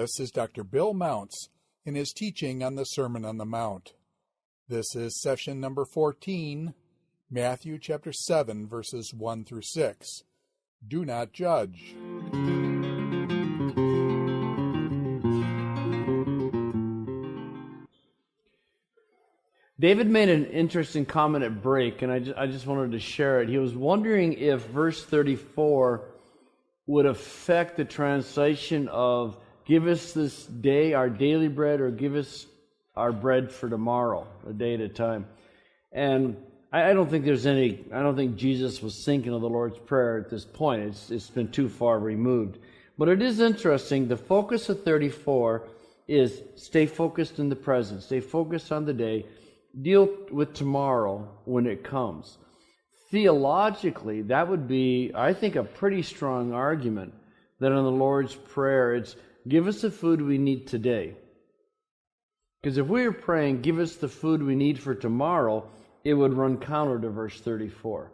This is Dr. Bill Mounce in his teaching on the Sermon on the Mount. This is session number 14, Matthew chapter 7, verses 1 through 6. Do not judge. David made an interesting comment at break, and I just wanted to share it. He was wondering if verse 34 would affect the translation of give us this day our daily bread, or give us our bread for tomorrow, a day at a time. And I don't think Jesus was thinking of the Lord's Prayer at this point. It's been too far removed. But it is interesting. The focus of 34 is stay focused in the present, stay focused on the day, deal with tomorrow when it comes. Theologically, that would be, I think, a pretty strong argument that in the Lord's Prayer, it's give us the food we need today. Because if we were praying, give us the food we need for tomorrow, it would run counter to verse 34.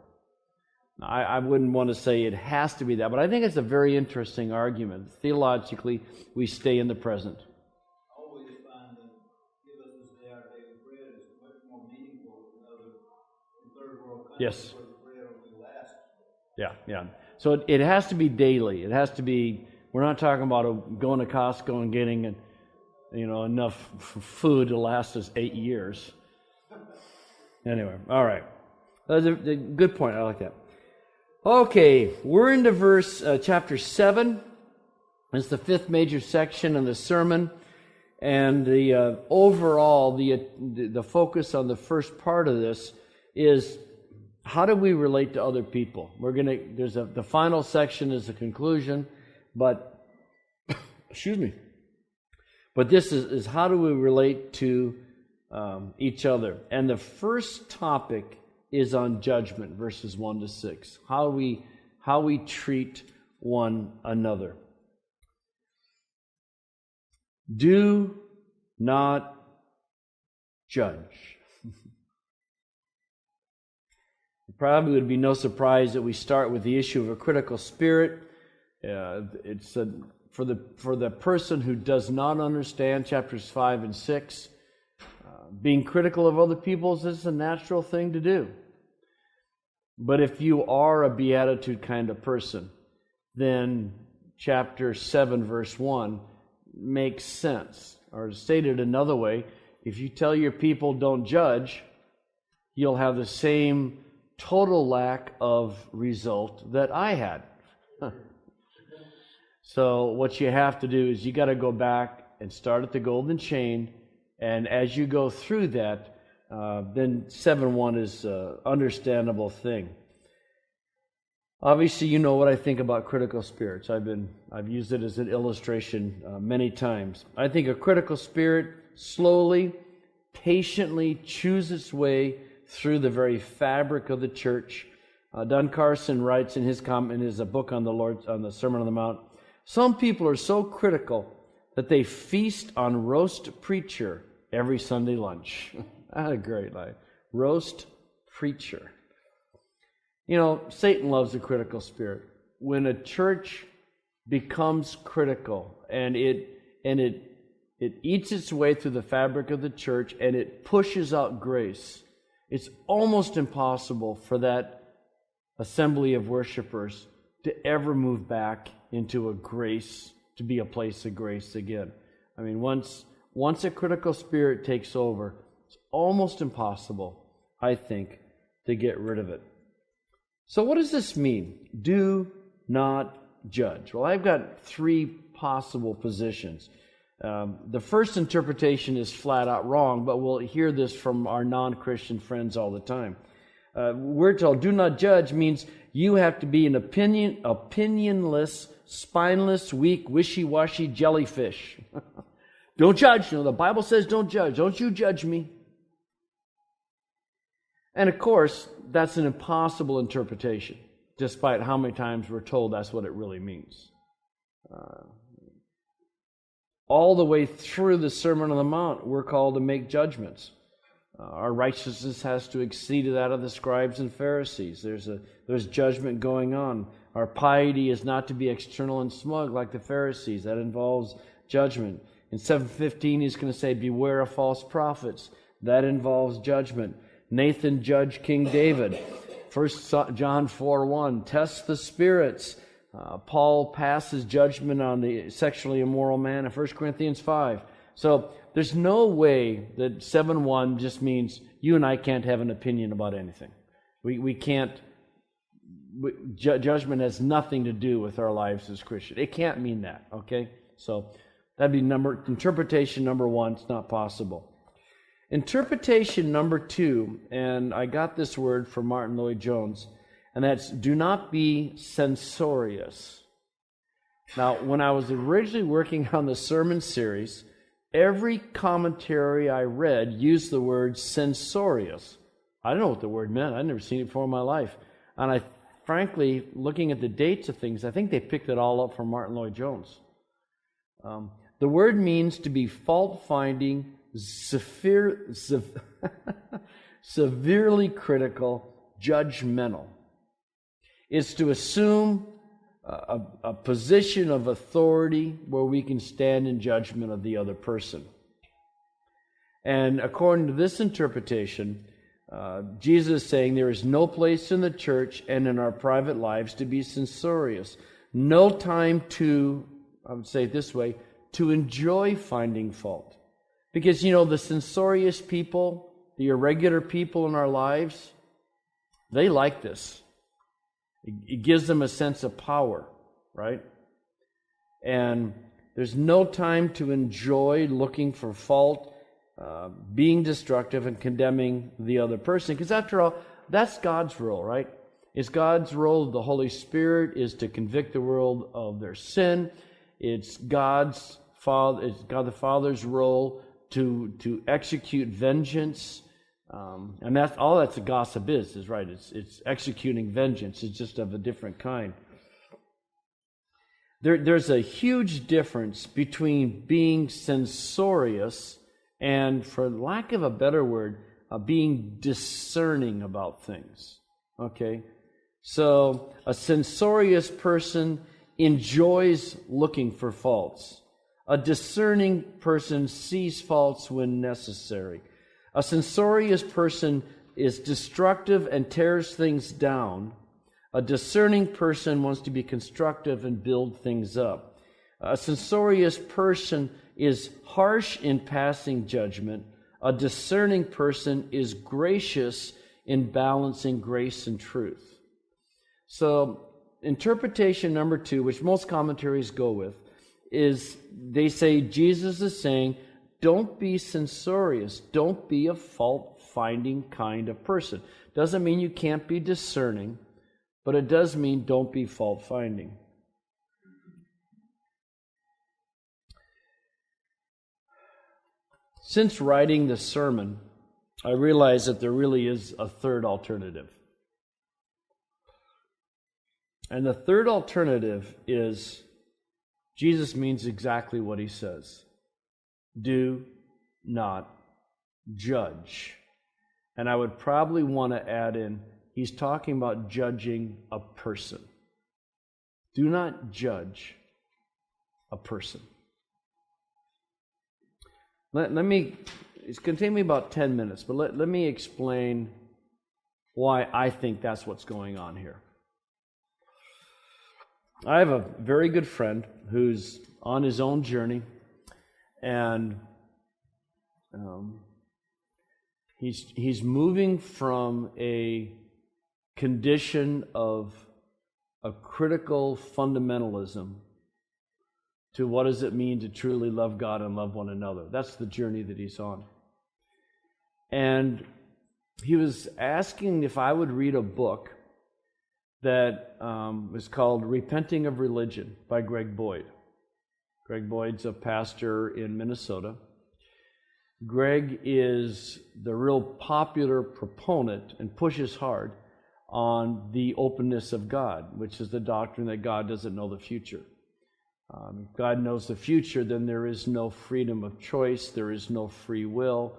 I wouldn't want to say it has to be that, but I think it's a very interesting argument. Theologically, we stay in the present. I always find that give us this day our daily bread is much more meaningful than other third world countries. Yes. Where the bread only lasts. Yeah. So it has to be daily. It has to be. We're not talking about going to Costco and getting enough food to last us 8 years. Anyway, all right. That's a good point. I like that. Okay, we're into chapter 7. It's the fifth major section in the sermon, and the overall the focus on the first part of this is how do we relate to other people. The final section is the conclusion, but excuse me. But this is how do we relate to each other. And the first topic is on judgment, verses 1 to 6. How we treat one another. Do not judge. It probably would be no surprise that we start with the issue of a critical spirit. It's for the person who does not understand chapters 5 and 6. Being critical of other people is a natural thing to do. But if you are a beatitude kind of person, then chapter 7, verse 1 makes sense. Or stated another way, if you tell your people don't judge, you'll have the same total lack of result that I had. So what you have to do is you got to go back and start at the golden chain. And as you go through that, then 7:1 is an understandable thing. Obviously, you know what I think about critical spirits. I've used it as an illustration many times. I think a critical spirit slowly, patiently chews its way through the very fabric of the church. Don Carson writes in his book on the Sermon on the Mount, some people are so critical that they feast on roast preacher every Sunday lunch. That's a great line. Roast preacher. Satan loves a critical spirit. When a church becomes critical and it eats its way through the fabric of the church and it pushes out grace, it's almost impossible for that assembly of worshipers to ever move back into a grace, to be a place of grace again. I mean, once a critical spirit takes over, it's almost impossible, I think, to get rid of it. So what does this mean? Do not judge. Well, I've got three possible positions. The first interpretation is flat out wrong, but we'll hear this from our non-Christian friends all the time. We're told do not judge means you have to be an opinionless, spineless, weak, wishy-washy jellyfish. Don't judge. The Bible says don't judge. Don't you judge me. And of course, that's an impossible interpretation, despite how many times we're told that's what it really means. All the way through the Sermon on the Mount, we're called to make judgments. Our righteousness has to exceed that of the scribes and Pharisees. There's judgment going on. Our piety is not to be external and smug like the Pharisees. That involves judgment. In 7:15, he's going to say, beware of false prophets. That involves judgment. Nathan judged King David. 1 John 4:1, test the spirits. Paul passes judgment on the sexually immoral man in 1 Corinthians 5. So there's no way that 7:1 just means you and I can't have an opinion about anything. We can't. Judgment has nothing to do with our lives as Christians. It can't mean that, okay? So that'd be interpretation number 1. It's not possible. Interpretation number 2, and I got this word from Martin Lloyd-Jones, and that's do not be censorious. Now, when I was originally working on the sermon series, every commentary I read used the word censorious. I don't know what the word meant. I'd never seen it before in my life. And frankly, looking at the dates of things, I think they picked it all up from Martin Lloyd-Jones. The word means to be fault-finding, severely critical, judgmental. It's to assume a position of authority where we can stand in judgment of the other person. And according to this interpretation, Jesus is saying there is no place in the church and in our private lives to be censorious. No time to, I would say it this way, to enjoy finding fault. Because, the censorious people, the irregular people in our lives, they like this. It gives them a sense of power, right? And there's no time to enjoy looking for fault, being destructive and condemning the other person. Because after all, that's God's role, right? It's God's role, the Holy Spirit, is to convict the world of their sin. It's God the Father's role to execute vengeance. And that's all that's a gossip is right. It's executing vengeance. It's just of a different kind. There's a huge difference between being censorious and, for lack of a better word, being discerning about things. Okay? So a censorious person enjoys looking for faults. A discerning person sees faults when necessary. A censorious person is destructive and tears things down. A discerning person wants to be constructive and build things up. A censorious person is harsh in passing judgment. A discerning person is gracious in balancing grace and truth. So, interpretation number 2, which most commentaries go with, is they say Jesus is saying, don't be censorious. Don't be a fault-finding kind of person. Doesn't mean you can't be discerning, but it does mean don't be fault-finding. Since writing the sermon, I realized that there really is a third alternative. And the third alternative is Jesus means exactly what he says. Do not judge. And I would probably want to add in, he's talking about judging a person. Do not judge a person. Let me, it's going to take me about 10 minutes, but let me explain why I think that's what's going on here. I have a very good friend who's on his own journey, and he's moving from a condition of a critical fundamentalism to what does it mean to truly love God and love one another. That's the journey that he's on. And he was asking if I would read a book that is called Repenting of Religion by Greg Boyd. Greg Boyd's a pastor in Minnesota. Greg is the real popular proponent and pushes hard on the openness of God, which is the doctrine that God doesn't know the future. If God knows the future, then there is no freedom of choice, there is no free will.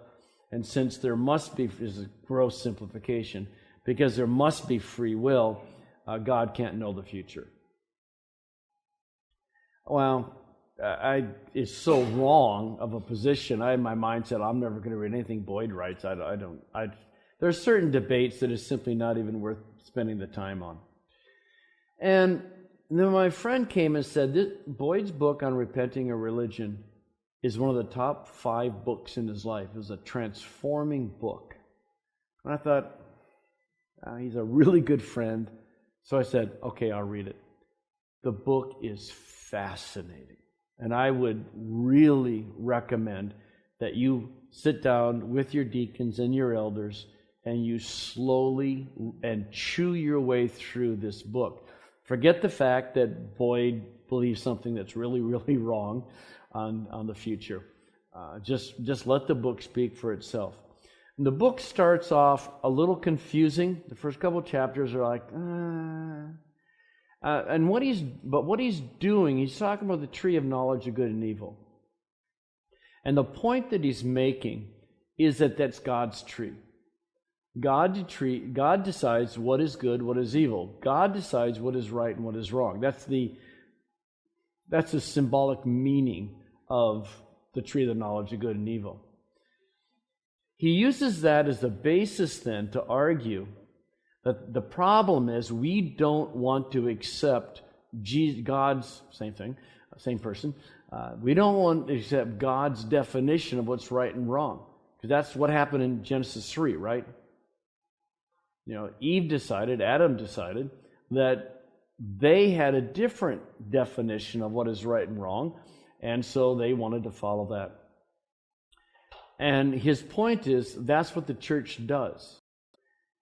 And since there must be, is a gross simplification, because there must be free will, God can't know the future. Well, it's so wrong of a position. I, in my mind, said, I'm never going to read anything Boyd writes. There's certain debates that is simply not even worth spending the time on. And then my friend came and said, Boyd's book on repenting a religion is one of the top 5 books in his life. It was a transforming book. And I thought, he's a really good friend. So I said, okay, I'll read it. The book is fascinating. And I would really recommend that you sit down with your deacons and your elders and you slowly and chew your way through this book. Forget the fact that Boyd believes something that's really, really wrong on the future. Just let the book speak for itself. And the book starts off a little confusing. The first couple chapters are like, and what he's doing, he's talking about the tree of knowledge of good and evil. And the point that he's making is that that's God's tree. God decides what is good, what is evil. God decides what is right and what is wrong. That's the symbolic meaning of the tree of the knowledge of good and evil. He uses that as the basis then to argue that the problem is we don't want to accept God's, same person, we don't want to accept God's definition of what's right and wrong. Because that's what happened in Genesis 3, right? Adam decided that they had a different definition of what is right and wrong, and so they wanted to follow that. And his point is, that's what the church does.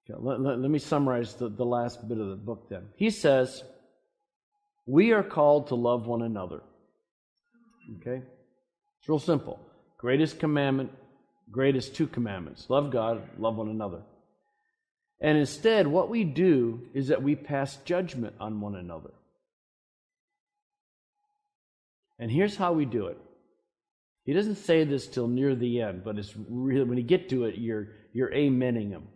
Let me summarize the last bit of the book then. He says, we are called to love one another. Okay? It's real simple. Greatest 2 commandments. Love God, love one another. And instead, what we do is that we pass judgment on one another. And here's how we do it. He doesn't say this till near the end, but it's really, when you get to it, you're amening him.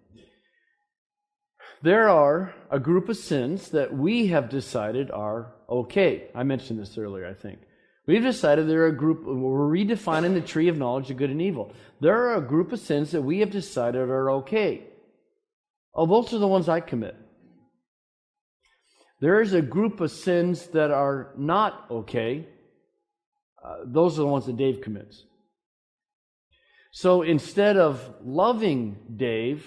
There are a group of sins that we have decided are okay. I mentioned this earlier, I think. We've decided there are a group, we're redefining the tree of knowledge of good and evil. There are a group of sins that we have decided are okay. Oh, those are the ones I commit. There is a group of sins that are not okay. Those are the ones that Dave commits. So instead of loving Dave,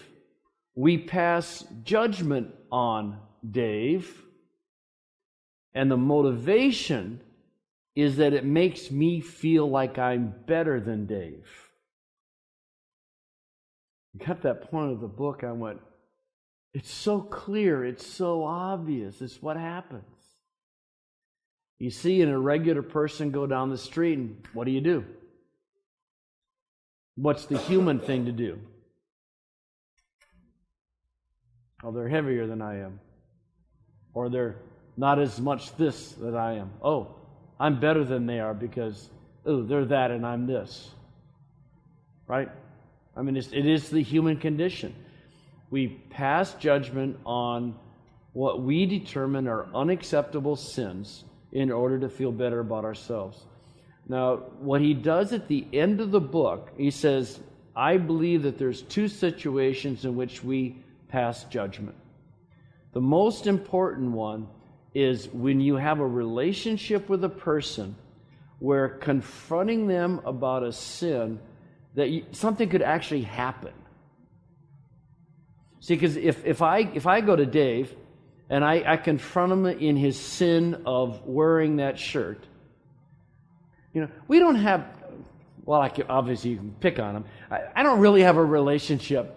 we pass judgment on Dave, and the motivation is that it makes me feel like I'm better than Dave. I got that point of the book, I went, it's so clear, it's so obvious, it's what happens. You see an irregular person go down the street, and what do? What's the human thing to do? Oh, they're heavier than I am. Or they're not as much this that I am. Oh, I'm better than they are because, they're that and I'm this. Right? I mean, it is the human condition. We pass judgment on what we determine are unacceptable sins in order to feel better about ourselves. Now, what he does at the end of the book, he says, I believe that there's 2 situations in which we pass judgment. The most important one is when you have a relationship with a person where confronting them about a sin, that something could actually happen. See, because if I go to Dave and I confront him in his sin of wearing that shirt, we don't have, obviously you can pick on him. I don't really have a relationship.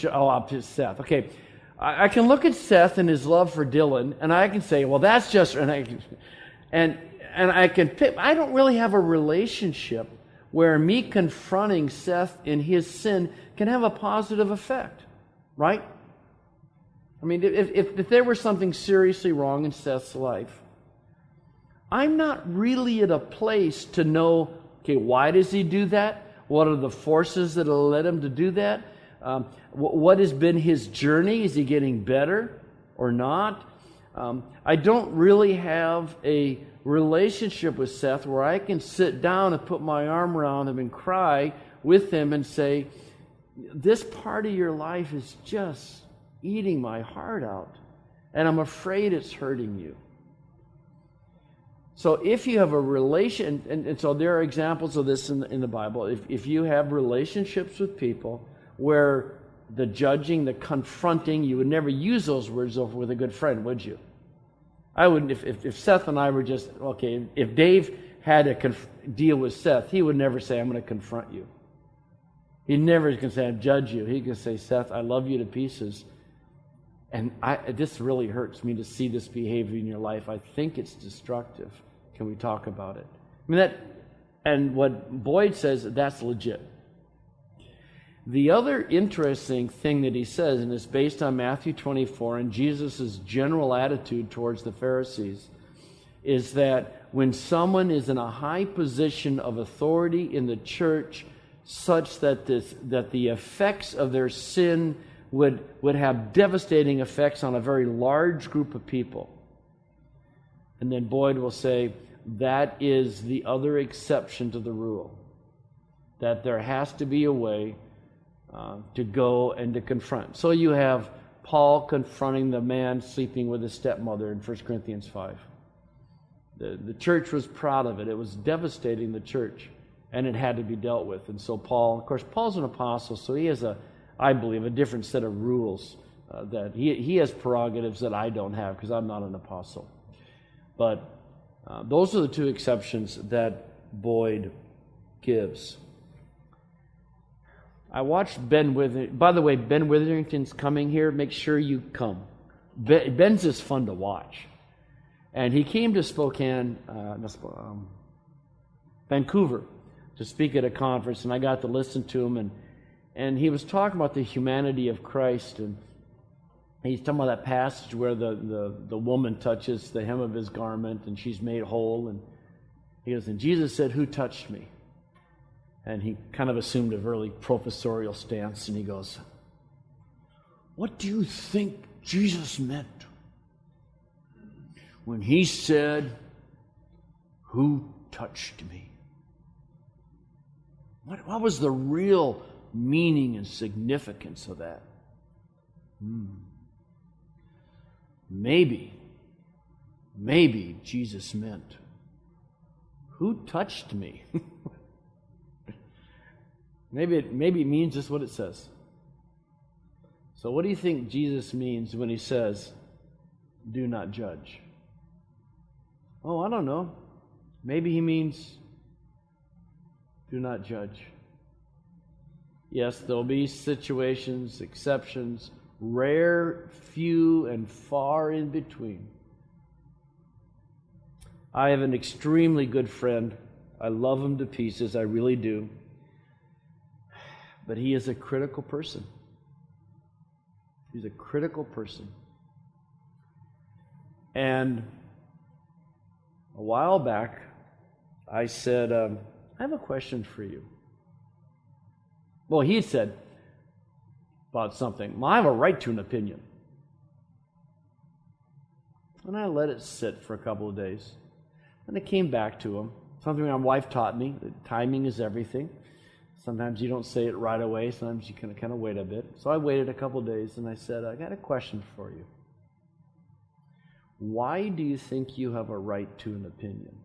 Up to Seth. Okay, I can look at Seth and his love for Dylan, and I can say, well, that's just, and I can pick. I don't really have a relationship where me confronting Seth in his sin can have a positive effect, right? I mean, if there were something seriously wrong in Seth's life, I'm not really at a place to know, okay, why does he do that? What are the forces that will led him to do that? What has been his journey? Is he getting better or not? I don't really have a relationship with Seth where I can sit down and put my arm around him and cry with him and say, this part of your life is just eating my heart out, and I'm afraid it's hurting you. So if you have a relation, and so there are examples of this in the Bible, if you have relationships with people where the judging, the confronting, you would never use those words over with a good friend, would you? I wouldn't. If Seth and I were just, okay, if Dave had to deal with Seth, he would never say, I'm going to confront you. He never can say, I judge you. He can say, Seth, I love you to pieces. And this really hurts me to see this behavior in your life. I think it's destructive. Can we talk about it? I mean, and what Boyd says, that's legit. The other interesting thing that he says, and it's based on Matthew 24 and Jesus' general attitude towards the Pharisees, is that when someone is in a high position of authority in the church, such that the effects of their sin would have devastating effects on a very large group of people. And then Boyd will say, that is the other exception to the rule. That there has to be a way to go and to confront. So you have Paul confronting the man sleeping with his stepmother in 1 Corinthians 5. The church was proud of it. It was devastating the church, and it had to be dealt with. And so Paul, of course, Paul's an apostle, so he has I believe, a different set of rules that he has prerogatives that I don't have because I'm not an apostle. But those are the two exceptions that Boyd gives. I watched Ben Witherington. By the way, Ben Witherington's coming here. Make sure you come. Ben's just fun to watch. And he came to Spokane, Vancouver, to speak at a conference, and I got to listen to him, and he was talking about the humanity of Christ, and he's talking about that passage where the woman touches the hem of his garment, and she's made whole, and he goes, and Jesus said, who touched me? And he kind of assumed a really professorial stance, and he goes, what do you think Jesus meant when he said, who touched me? What was the real meaning and significance of that? Maybe Jesus meant, who touched me? Maybe it means just what it says. So what do you think Jesus means when he says, do not judge? Oh, I don't know. Maybe he means, do not judge. Yes, there'll be situations, exceptions, rare, few, and far in between. I have an extremely good friend. I love him to pieces, I really do. But he is a critical person. He's a critical person. And a while back, I said, I have a question for you. Well, he said about something. Well, I have a right to an opinion. And I let it sit for a couple of days. And it came back to him. Something my wife taught me, that timing is everything. Sometimes you don't say it right away. Sometimes you can kind of wait a bit. So I waited a couple of days, and I said, I got a question for you. Why do you think you have a right to an opinion?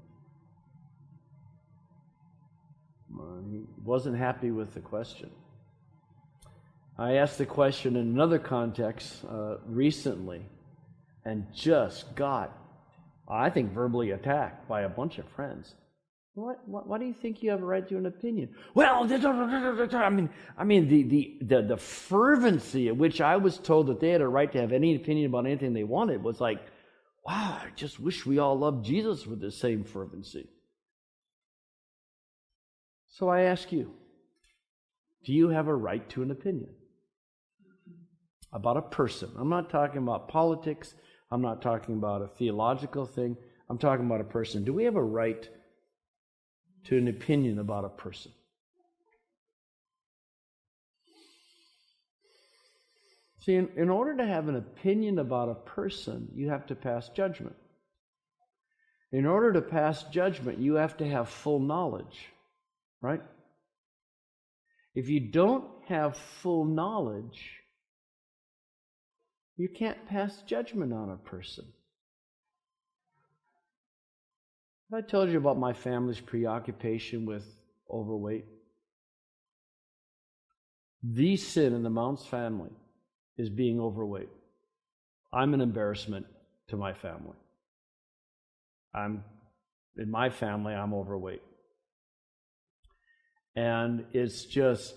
He wasn't happy with the question. I asked the question in another context recently, and just got, I think, verbally attacked by a bunch of friends. Why do you think you have a right to an opinion? Well, I mean, the fervency at which I was told that they had a right to have any opinion about anything they wanted was like, wow, I just wish we all loved Jesus with the same fervency. So I ask you, do you have a right to an opinion about a person? I'm not talking about politics. I'm not talking about a theological thing. I'm talking about a person. Do we have a right to an opinion about a person? See, in order to have an opinion about a person, you have to pass judgment. In order to pass judgment, you have to have full knowledge, right? If you don't have full knowledge, you can't pass judgment on a person. Have I told you about my family's preoccupation with overweight? The sin in the Mounce family is being overweight. I'm an embarrassment to my family. In my family, I'm overweight. And it's just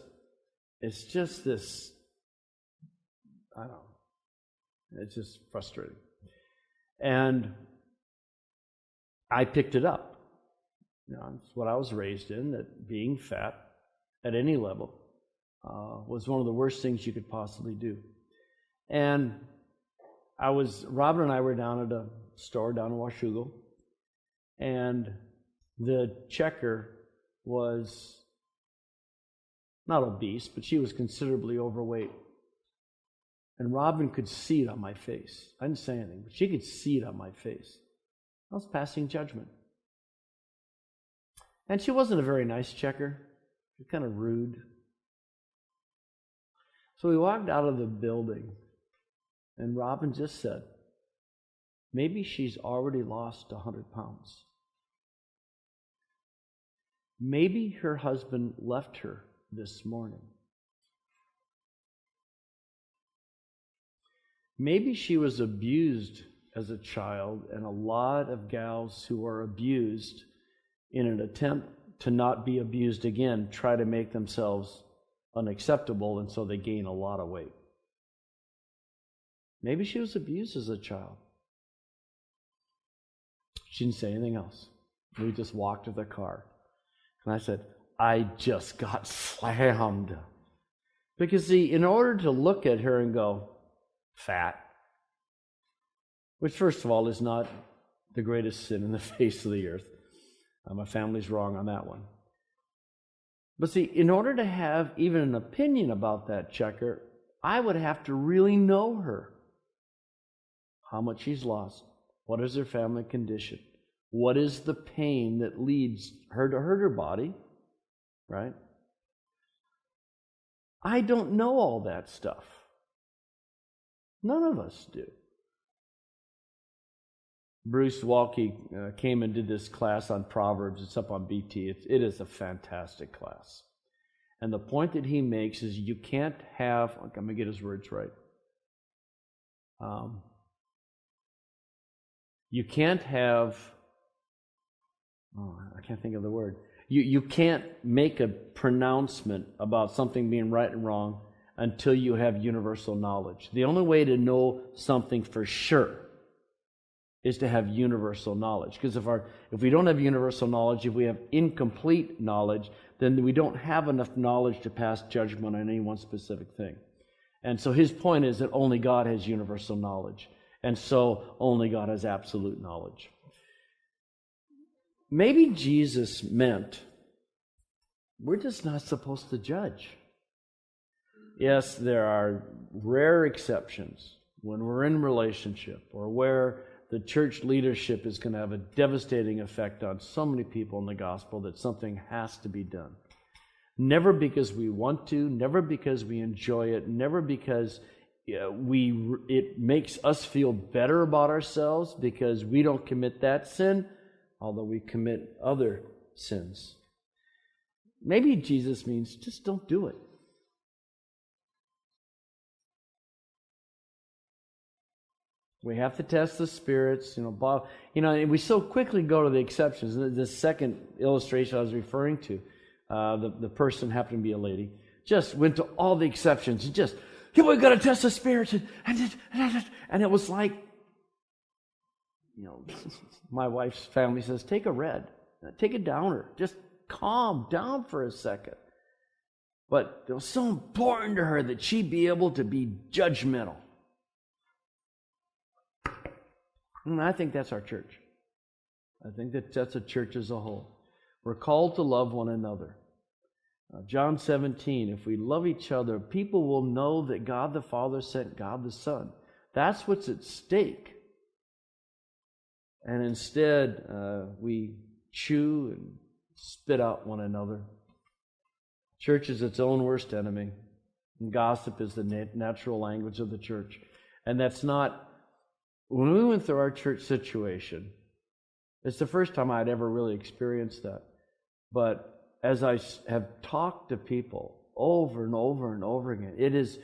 this, I don't know, it's just frustrating. And I picked it up. It's what I was raised in, that being fat at any level was one of the worst things you could possibly do. And Robin and I were down at a store down in Washougal, and the checker was not obese, but she was considerably overweight. And Robin could see it on my face. I didn't say anything, but she could see it on my face. I was passing judgment. And she wasn't a very nice checker. She was kind of rude. So we walked out of the building, and Robin just said, maybe she's already lost 100 pounds. Maybe her husband left her this morning. Maybe she was abused as a child, and a lot of gals who are abused, in an attempt to not be abused again, try to make themselves unacceptable, and so they gain a lot of weight. Maybe she was abused as a child. She didn't say anything else. We just walked to the car. And I said, I just got slammed. Because see, in order to look at her and go, fat, which first of all is not the greatest sin in the face of the earth. My family's wrong on that one. But see, in order to have even an opinion about that checker, I would have to really know her. How much she's lost. What is her family condition? What is the pain that leads her to hurt her body? Right? I don't know all that stuff. None of us do. Bruce Walke came and did this class on Proverbs. It's up on BT. It is a fantastic class. And the point that he makes is you can't have, I'm going to get his words right. You can't have, I can't think of the word. You can't make a pronouncement about something being right and wrong until you have universal knowledge. The only way to know something for sure is to have universal knowledge. Because if we don't have universal knowledge, if we have incomplete knowledge, then we don't have enough knowledge to pass judgment on any one specific thing. And so his point is that only God has universal knowledge. And so only God has absolute knowledge. Maybe Jesus meant we're just not supposed to judge. Yes, there are rare exceptions when we're in relationship or where the church leadership is going to have a devastating effect on so many people in the gospel that something has to be done. Never because we want to, never because we enjoy it, never because it makes us feel better about ourselves because we don't commit that sin, although we commit other sins. Maybe Jesus means just don't do it. We have to test the spirits, we so quickly go to the exceptions. The second illustration I was referring to, the person happened to be a lady, just went to all the exceptions and just, we've got to test the spirits, and it was like, my wife's family says, take a red, take a downer, just calm down for a second. But it was so important to her that she be able to be judgmental. And I think that's our church. I think that's a church as a whole. We're called to love one another. John 17, if we love each other, people will know that God the Father sent God the Son. That's what's at stake. And instead, we chew and spit out one another. Church is its own worst enemy. And gossip is the natural language of the church. And that's not... When we went through our church situation, it's the first time I'd ever really experienced that. But as I have talked to people over and over and over again, it is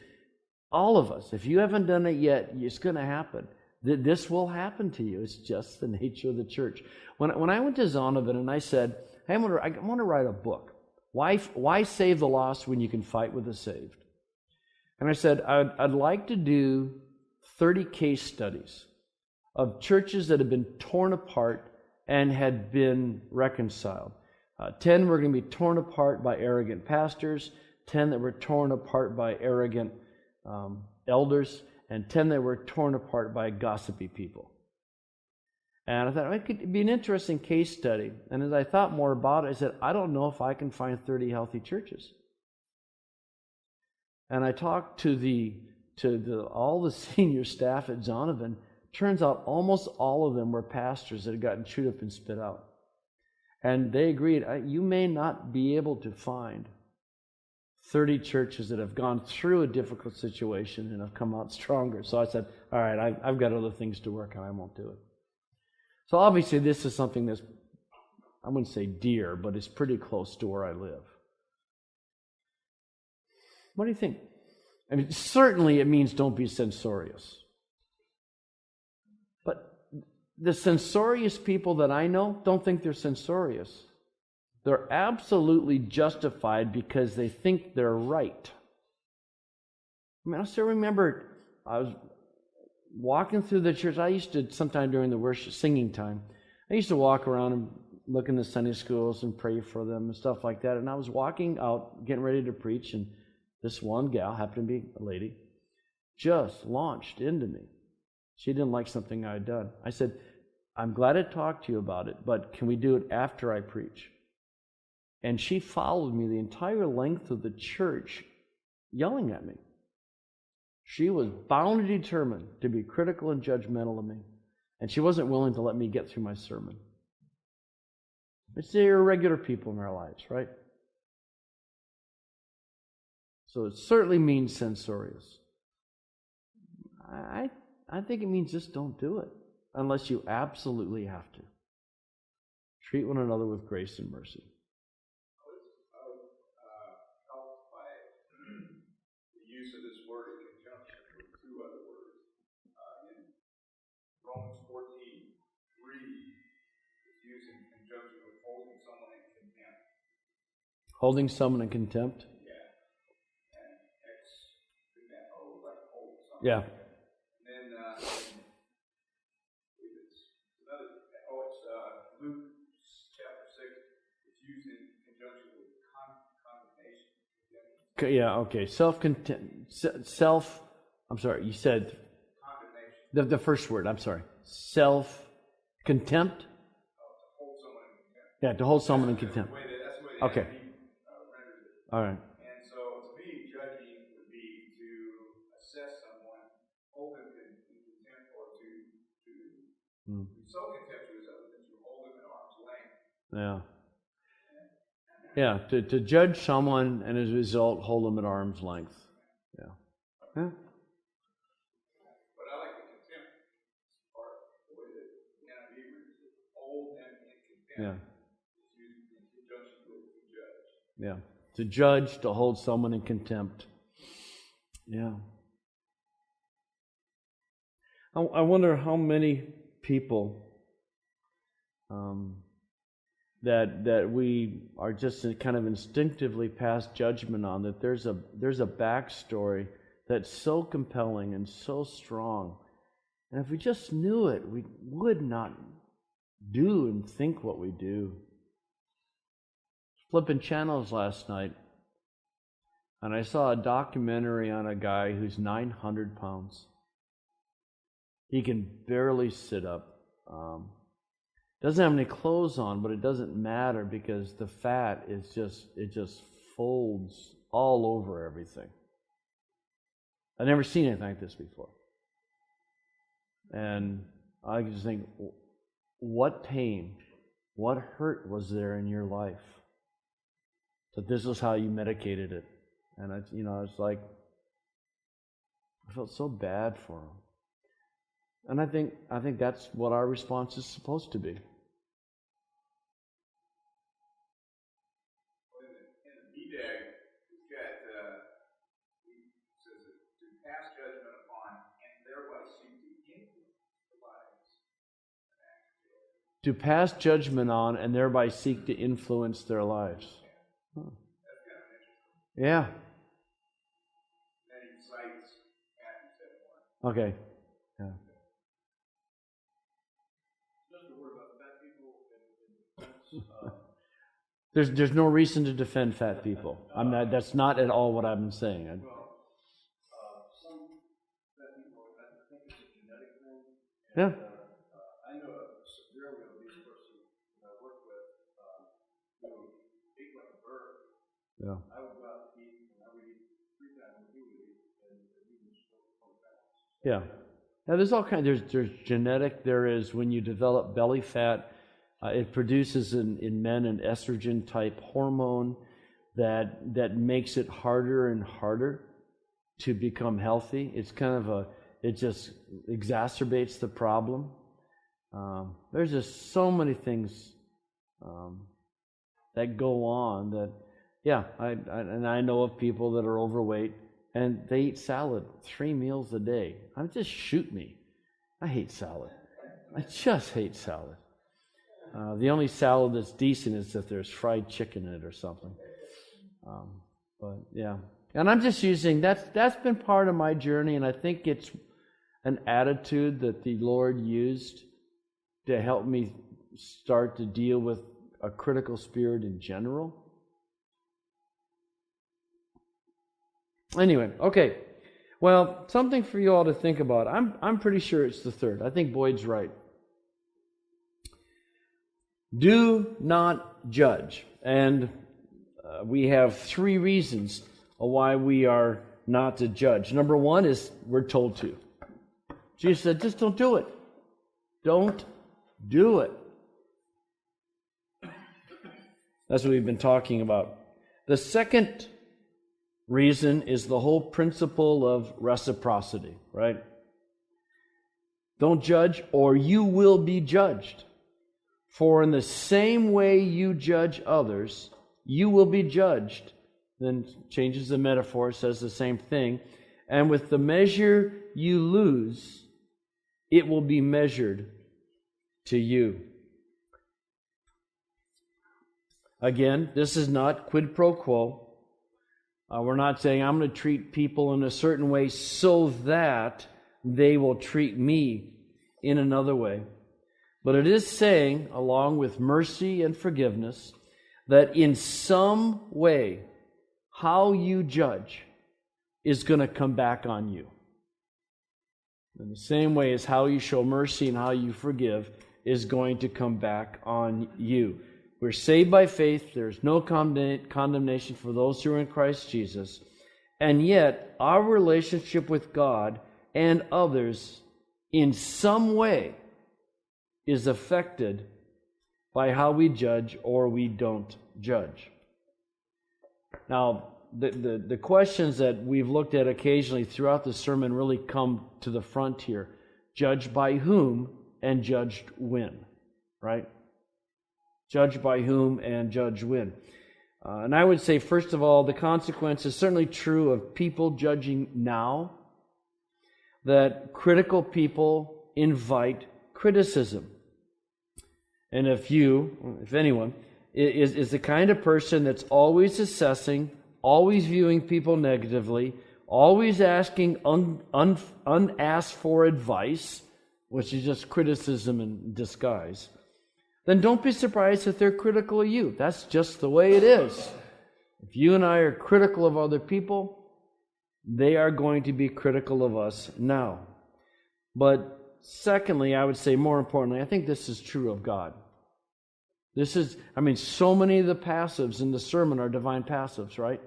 all of us. If you haven't done it yet, it's going to happen. This will happen to you. It's just the nature of the church. When I went to Zondervan and I said, hey, I want to write a book. Why save the lost when you can fight with the saved? And I said, I'd like to do 30 case studies of churches that have been torn apart and had been reconciled. 10 were going to be torn apart by arrogant pastors, 10 that were torn apart by arrogant elders, and 10 that were torn apart by gossipy people. And I thought it could be an interesting case study. And as I thought more about it, I said, I don't know if I can find 30 healthy churches. And I talked to all the senior staff at Zondervan. Turns out almost all of them were pastors that had gotten chewed up and spit out. And they agreed, you may not be able to find 30 churches that have gone through a difficult situation and have come out stronger. So I said, all right, I've got other things to work on. I won't do it. So obviously this is something that's, I wouldn't say dear, but it's pretty close to where I live. What do you think? I mean, certainly it means don't be censorious. But the censorious people that I know don't think they're censorious. They're absolutely justified because they think they're right. I mean, I still remember I was walking through the church. I used to, sometime during the worship singing time, I used to walk around and look in the Sunday schools and pray for them and stuff like that. And I was walking out, getting ready to preach, and this one gal, happened to be a lady, just launched into me. She didn't like something I had done. I said, I'm glad to talk to you about it, but can we do it after I preach? And she followed me the entire length of the church, yelling at me. She was bound and determined to be critical and judgmental of me, and she wasn't willing to let me get through my sermon. It's the irregular people in our lives, right? So it certainly means censorious. I think it means just don't do it unless you absolutely have to. Treat one another with grace and mercy. I was helped by the use of this word in conjunction with two other words. In Romans 14:3, it's used in conjunction with holding someone in contempt. Holding someone in contempt? Yeah. And like hold someone. Yeah. Luke chapter 6, it's used in conjunction with condemnation. Yeah, okay. I'm sorry, you said Condemnation. the first word, I'm sorry. Self-contempt? To hold someone in contempt. Yeah, to hold someone in contempt. That's the way the Okay. renders it. All right. And so, to me, judging would be to assess someone, hold them in contempt, or to be so contemptuous of them that you hold them at arm's length. Yeah. Yeah, to judge someone and as a result hold them at arm's length. Yeah. Yeah. But I like the contempt part, the way that the NIV reads it. Hold them in contempt. Yeah. It's used in conjunction with to judge. Yeah. To judge, to hold someone in contempt. Yeah. I wonder how many people that we are just kind of instinctively pass judgment on, that there's a backstory that's so compelling and so strong. And if we just knew it, we would not do and think what we do. Flipping channels last night, and I saw a documentary on a guy who's 900 pounds. He can barely sit up. Doesn't have any clothes on, but it doesn't matter because the fat is just folds all over everything. I've never seen anything like this before. And I just think, what pain, what hurt was there in your life that this is how you medicated it? And it's like, I felt so bad for him. And I think that's what our response is supposed to be. To pass judgment on and thereby seek to influence their lives. Huh. Yeah. Okay. Yeah. Just a word about fat people in defense. There's no reason to defend fat people. I'm not. That's not at all what I'm saying. Some fat people, I think it's a genetic thing. Yeah. I know a severely obese person that I work with who ate like a bird. Yeah. I would go out to eat, and I would eat 3 times what he would eat, and he was still 20 pounds. Yeah. Now there's all kinds. There's genetic. There is when you develop belly fat, it produces in men an estrogen type hormone that makes it harder and harder to become healthy. It's kind of it just exacerbates the problem. There's just so many things that go on that, yeah, I know of people that are overweight and they eat salad 3 meals a day. Just shoot me. I hate salad. I just hate salad. The only salad that's decent is if there's fried chicken in it or something. But yeah, and I'm just using that's been part of my journey, and I think it's an attitude that the Lord used to help me start to deal with a critical spirit in general. Anyway, okay. Well, something for you all to think about. I'm pretty sure it's the third. I think Boyd's right. Do not judge. And we have 3 reasons why we are not to judge. Number 1 is we're told to. Jesus said, just don't do it. Don't do it. That's what we've been talking about. The second reason is the whole principle of reciprocity, right? Don't judge or you will be judged. For in the same way you judge others, you will be judged. Then changes the metaphor, says the same thing. And with the measure you lose, it will be measured to you. Again, this is not quid pro quo. We're not saying I'm going to treat people in a certain way so that they will treat me in another way. But it is saying, along with mercy and forgiveness, that in some way, how you judge is going to come back on you. In the same way as how you show mercy and how you forgive is going to come back on you. We're saved by faith. There's no condemnation for those who are in Christ Jesus. And yet, our relationship with God and others in some way is affected by how we judge or we don't judge. Now, the questions that we've looked at occasionally throughout the sermon really come to the front here. Judged by whom and judged when, right? Judged by whom and judged when. And I would say, first of all, the consequence is certainly true of people judging now, that critical people invite criticism. And if anyone, is the kind of person that's always assessing, always viewing people negatively, always asking unasked for advice, which is just criticism in disguise, then don't be surprised if they're critical of you. That's just the way it is. If you and I are critical of other people, they are going to be critical of us now. But secondly, I would say more importantly, I think this is true of God. So many of the passives in the sermon are divine passives, right?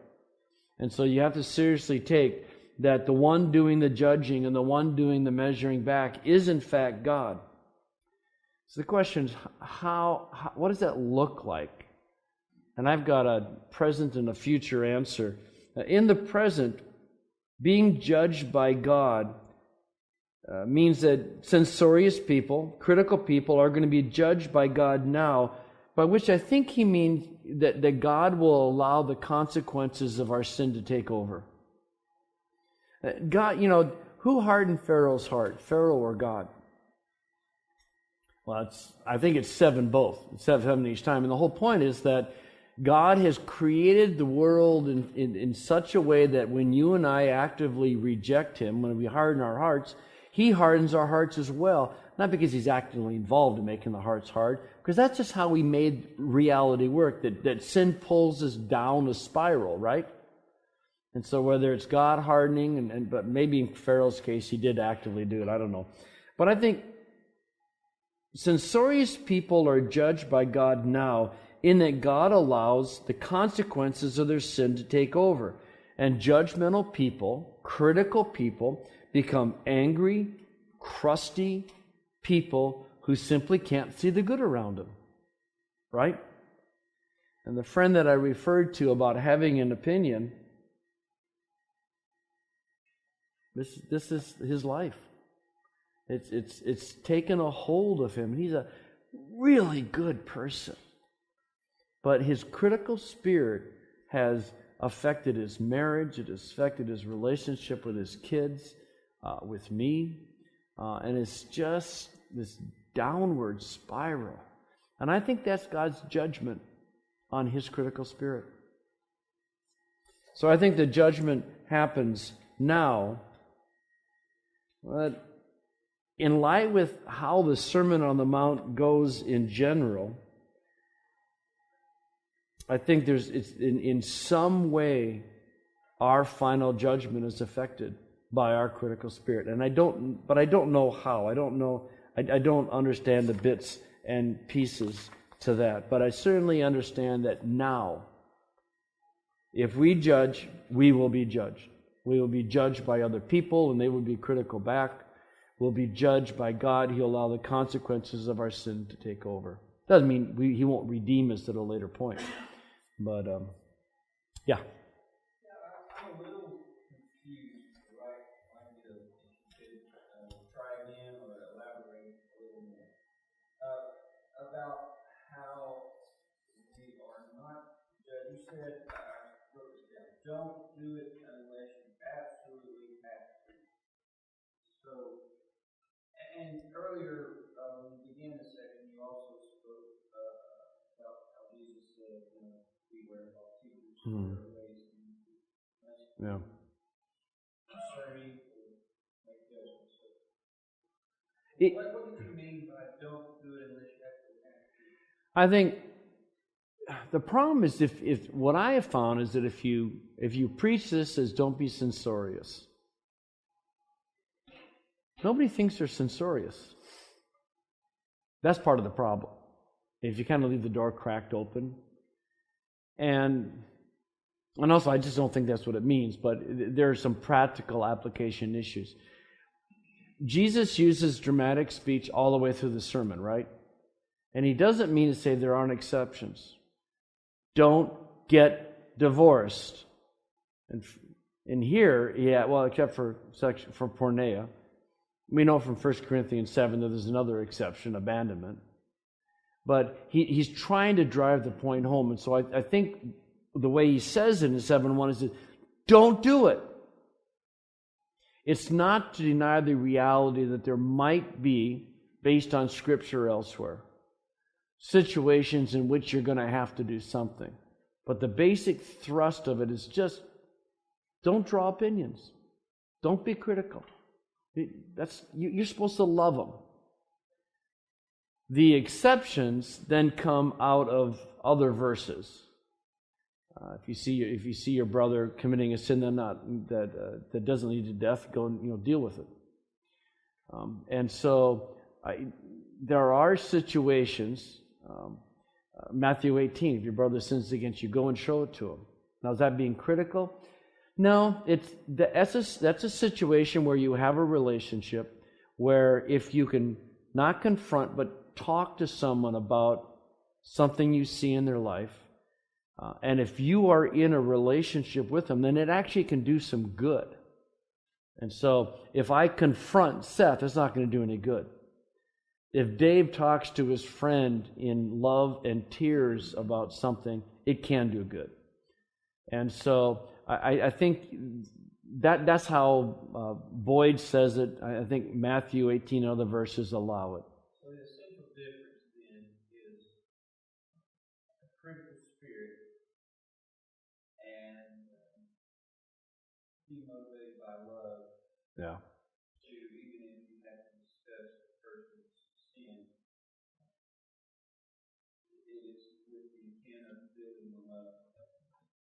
And so you have to seriously take that the one doing the judging and the one doing the measuring back is in fact God. So the question is, what does that look like? And I've got a present and a future answer. In the present, being judged by God means that censorious people, critical people, are going to be judged by God now, by which I think he means that God will allow the consequences of our sin to take over. God, who hardened Pharaoh's heart, Pharaoh or God? Well, I think it's both. It's seven each time. And the whole point is that God has created the world in such a way that when you and I actively reject Him, when we harden our hearts, He hardens our hearts as well. Not because He's actively involved in making the hearts hard, because that's just how He made reality work, that sin pulls us down a spiral, right? And so whether it's God hardening, but maybe in Pharaoh's case, he did actively do it, I don't know. But I think censorious people are judged by God now in that God allows the consequences of their sin to take over. And judgmental people, critical people, become angry, crusty people who simply can't see the good around them. Right? And the friend that I referred to about having an opinion, this is his life. It's taken a hold of him. He's a really good person. But his critical spirit has affected his marriage. It has affected his relationship with his kids, with me. And it's just this downward spiral. And I think that's God's judgment on his critical spirit. So I think the judgment happens now. But in light with how the Sermon on the Mount goes in general, I think it's in some way our final judgment is affected by our critical spirit, and I don't know how. I don't understand the bits and pieces to that, but I certainly understand that now, if we judge, we will be judged. We will be judged by other people, and they will be critical back. We'll be judged by God. He'll allow the consequences of our sin to take over. Doesn't mean He won't redeem us at a later point. But, yeah. I'm a little confused, right? If you could try again or elaborate a little more about how we are not judged. You said, I wrote this down, don't do it unless you absolutely have to. So, and earlier, when we began the section, you also spoke about how Jesus said, beware of false teachers. Yeah. Concerning or make judgments. What did you mean by don't do it unless you actually have to? I think the problem is if what I have found is that if you preach this as don't be censorious, nobody thinks they're censorious. That's part of the problem. If you kind of leave the door cracked open. And also, I just don't think that's what it means, but there are some practical application issues. Jesus uses dramatic speech all the way through the sermon, right? And He doesn't mean to say there aren't exceptions. Don't get divorced. And here, except for porneia. We know from 1 Corinthians 7 that there's another exception, abandonment. But he's trying to drive the point home. And so I think the way he says it in 7:1 is that don't do it. It's not to deny the reality that there might be, based on Scripture elsewhere, situations in which you're going to have to do something. But the basic thrust of it is just don't draw opinions. Don't be critical. You're supposed to love them. The exceptions then come out of other verses. If you see your brother committing a sin that doesn't lead to death, go and deal with it. And so there are situations Matthew 18, if your brother sins against you, go and show it to him. Now, is that being critical? No, that's a situation where you have a relationship where if you can not confront but talk to someone about something you see in their life, and if you are in a relationship with them, then it actually can do some good. And so if I confront Seth, it's not going to do any good. If Dave talks to his friend in love and tears about something, it can do good. And so I think that's how Boyd says it. I think Matthew 18 and other verses allow it. So the essential difference then is a critical spirit and being motivated by love. Yeah. To even if you have to discuss the person's sin, it is with the intent of building them up.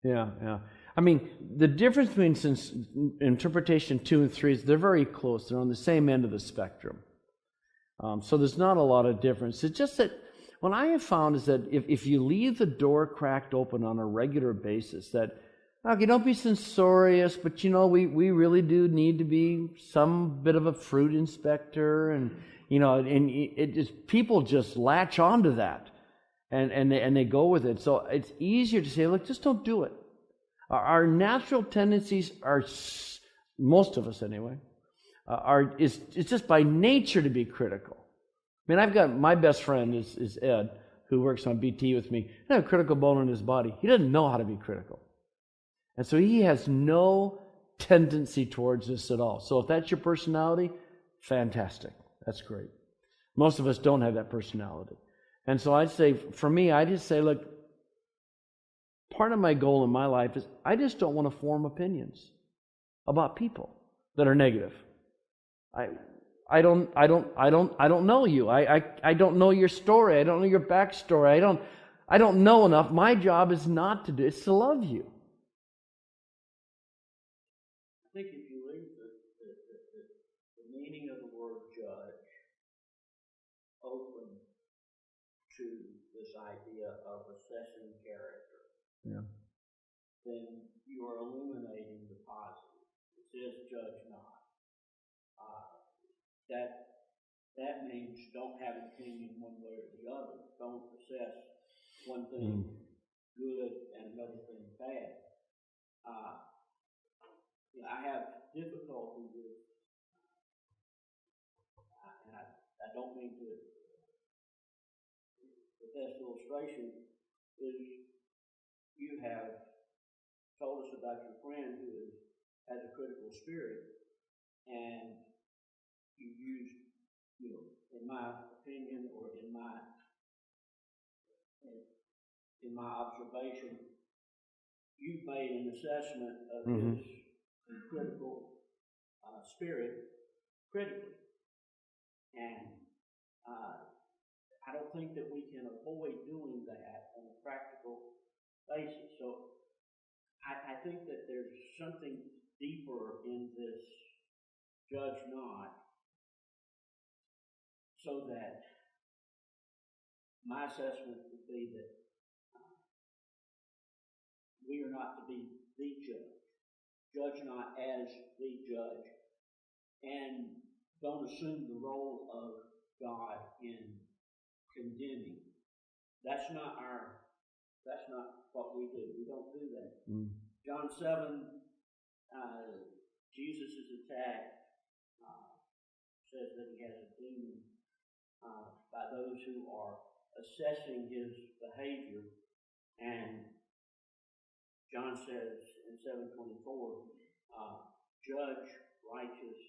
Yeah. I mean, the difference between interpretation 2 and 3 is they're very close. They're on the same end of the spectrum. So there's not a lot of difference. It's just that what I have found is that if you leave the door cracked open on a regular basis, that, okay, don't be censorious, but we really do need to be some bit of a fruit inspector, and it just, people just latch onto that. And they go with it. So it's easier to say, look, just don't do it. Our natural tendencies are, most of us anyway, it's just by nature to be critical. I mean, I've got, my best friend is Ed, who works on BT with me. He has a critical bone in his body. He doesn't know how to be critical. And so he has no tendency towards this at all. So if that's your personality, fantastic. That's great. Most of us don't have that personality. And so I'd say, for me, I just say, look, part of my goal in my life is I just don't want to form opinions about people that are negative. I don't know you. I don't know your story. I don't know your backstory. I don't know enough. My job is not to do, it's to love you. I think if you leave the meaning of the word judge open to this idea of assessing character, then you are eliminating the positive. It says judge not. That means don't have an opinion one way or the other. Don't assess one thing good and another thing bad. I have difficulty with, and I don't mean to. The best illustration is you have told us about your friend who has a critical spirit, and you used, in my opinion or in my observation, you've made an assessment of his critical spirit critically, and I don't think that we can avoid doing that on a practical basis. So I think that there's something deeper in this judge not, so that my assessment would be that we are not to be the judge. Judge not as the judge, and don't assume the role of God in condemning. That's not what we do. We don't do that. John 7, Jesus is attacked, says that he has a demon by those who are assessing his behavior, and John says in 7:24, judge righteous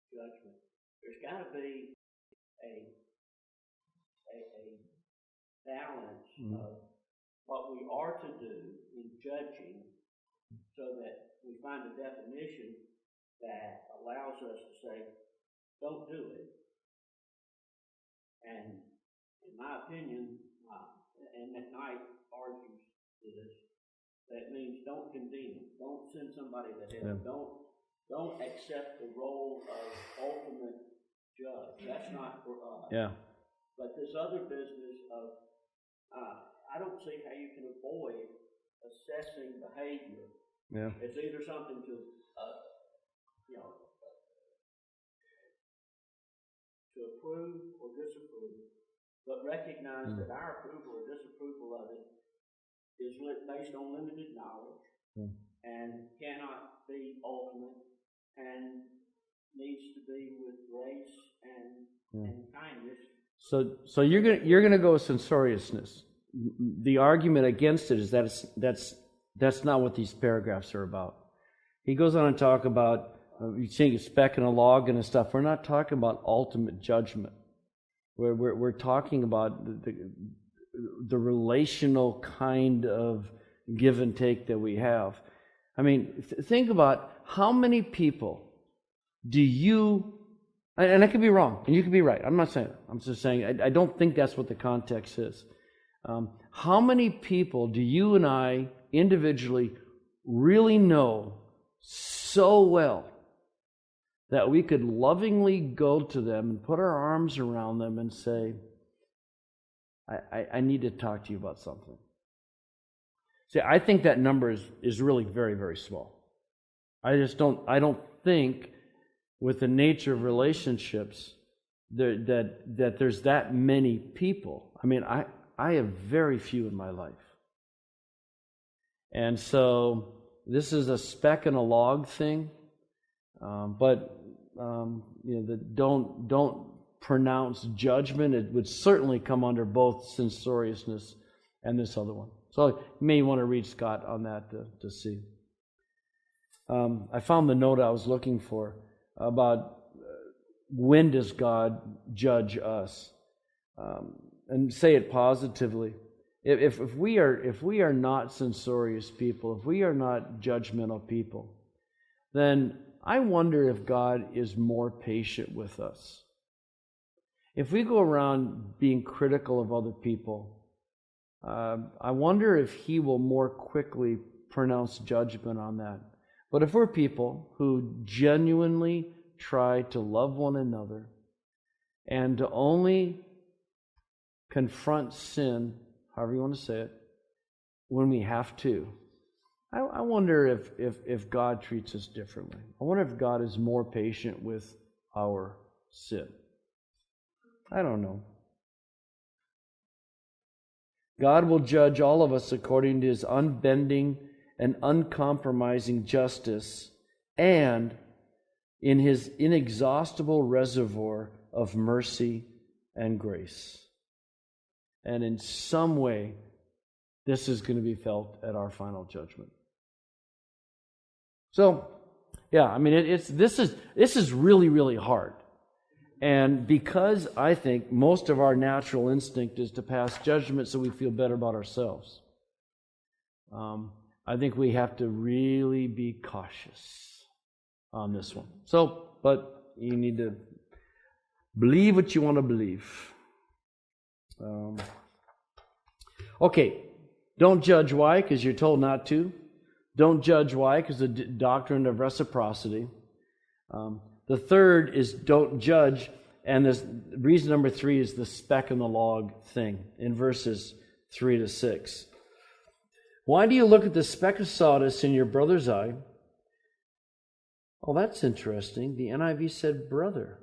judgment. There's got to be a balance of what we are to do in judging, so that we find a definition that allows us to say, don't do it. And in my opinion, and that Knight argues this, that means don't condemn, don't send somebody to hell, don't accept the role of ultimate judge. That's not for us. Yeah. But this other business of, I don't see how you can avoid assessing behavior. Yeah. It's either something to, to approve or disapprove, but recognize that our approval or disapproval of it is based on limited knowledge and cannot be ultimate and needs to be with grace and kindness. So you're gonna go with censoriousness. The argument against it is that that's not what these paragraphs are about. He goes on and talk about you seeing a speck in a log and stuff. We're not talking about ultimate judgment. We're talking about the relational kind of give and take that we have. I mean, think about how many people do you, and I could be wrong, and you could be right. I'm not saying that. I'm just saying I don't think that's what the context is. How many people do you and I individually really know so well that we could lovingly go to them and put our arms around them and say, I need to talk to you about something? See, I think that number is really very, very small. I don't think with the nature of relationships that there's that many people. I mean, I have very few in my life. And so this is a speck in a log thing, but don't pronounce judgment. It would certainly come under both censoriousness and this other one. So you may want to read Scott on that to see. I found the note I was looking for about when does God judge us, and say it positively. If we are not censorious people, if we are not judgmental people, then I wonder if God is more patient with us. If we go around being critical of other people, I wonder if He will more quickly pronounce judgment on that. But if we're people who genuinely try to love one another and to only confront sin, however you want to say it, when we have to, I wonder if God treats us differently. I wonder if God is more patient with our sin. I don't know. God will judge all of us according to His unbending and uncompromising justice and in His inexhaustible reservoir of mercy and grace. And in some way, this is going to be felt at our final judgment. So, yeah, I mean, this is really, really hard. And because I think most of our natural instinct is to pass judgment so we feel better about ourselves, I think we have to really be cautious on this one. So, but you need to believe what you want to believe. Okay, don't judge. Why? Because you're told not to. Don't judge. Why? Because the doctrine of reciprocity. The third is don't judge, and this reason number 3 is the speck in the log thing in verses 3 to 6. Why do you look at the speck of sawdust in your brother's eye? Oh, that's interesting. The NIV said brother.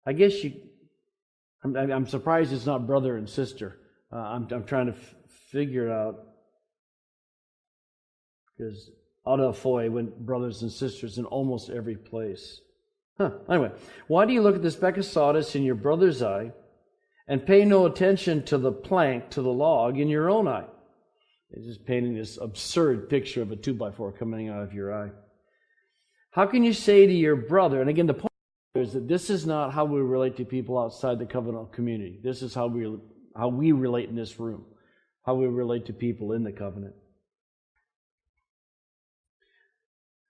I guess I'm surprised it's not brother and sister. I'm trying to figure it out, because adelphoi went brothers and sisters in almost every place. Anyway, why do you look at the speck of sawdust in your brother's eye and pay no attention to the plank, to the log in your own eye? It's just painting this absurd picture of a 2x4 coming out of your eye. How can you say to your brother, and again, the point is that this is not how we relate to people outside the covenantal community. This is how we relate in this room, how we relate to people in the covenant.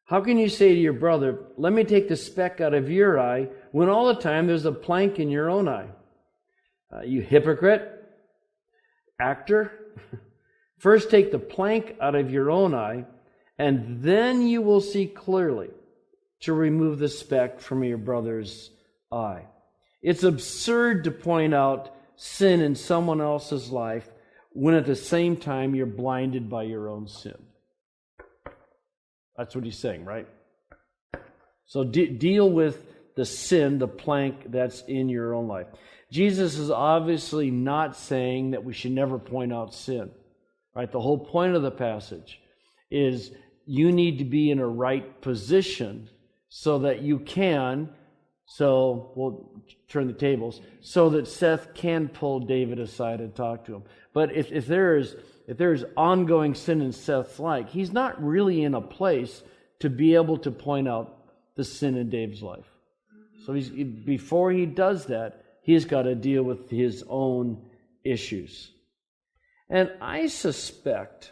How can you say to your brother, let me take the speck out of your eye, when all the time there's a plank in your own eye? You hypocrite, actor. First take the plank out of your own eye, and then you will see clearly to remove the speck from your brother's eye. It's absurd to point out sin in someone else's life when at the same time you're blinded by your own sin. That's what he's saying, right? So deal with the sin, the plank that's in your own life. Jesus is obviously not saying that we should never point out sin. Right? The whole point of the passage is you need to be in a right position so that you can, so we'll turn the tables, so that Seth can pull David aside and talk to him. But if there is ongoing sin in Seth's life, he's not really in a place to be able to point out the sin in David's life. So before he does that, he's got to deal with his own issues. And I suspect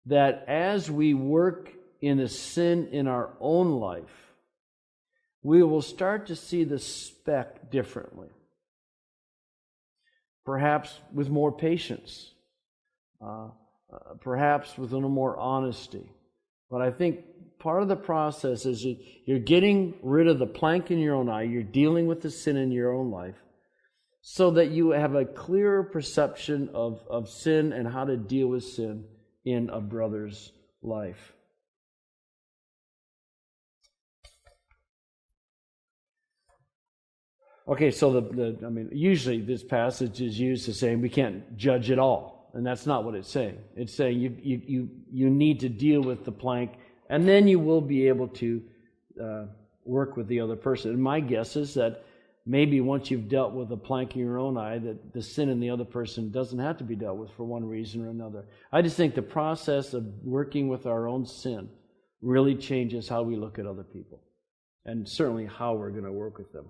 that as we work in a sin in our own life, we will start to see the speck differently. Perhaps with more patience. Perhaps with a little more honesty. But I think part of the process is you're getting rid of the plank in your own eye. You're dealing with the sin in your own life so that you have a clearer perception of sin and how to deal with sin in a brother's life. Okay, so usually this passage is used to saying we can't judge at all, and that's not what it's saying. It's saying you need to deal with the plank, and then you will be able to work with the other person. And my guess is that maybe once you've dealt with the plank in your own eye, that the sin in the other person doesn't have to be dealt with for one reason or another. I just think the process of working with our own sin really changes how we look at other people, and certainly how we're going to work with them.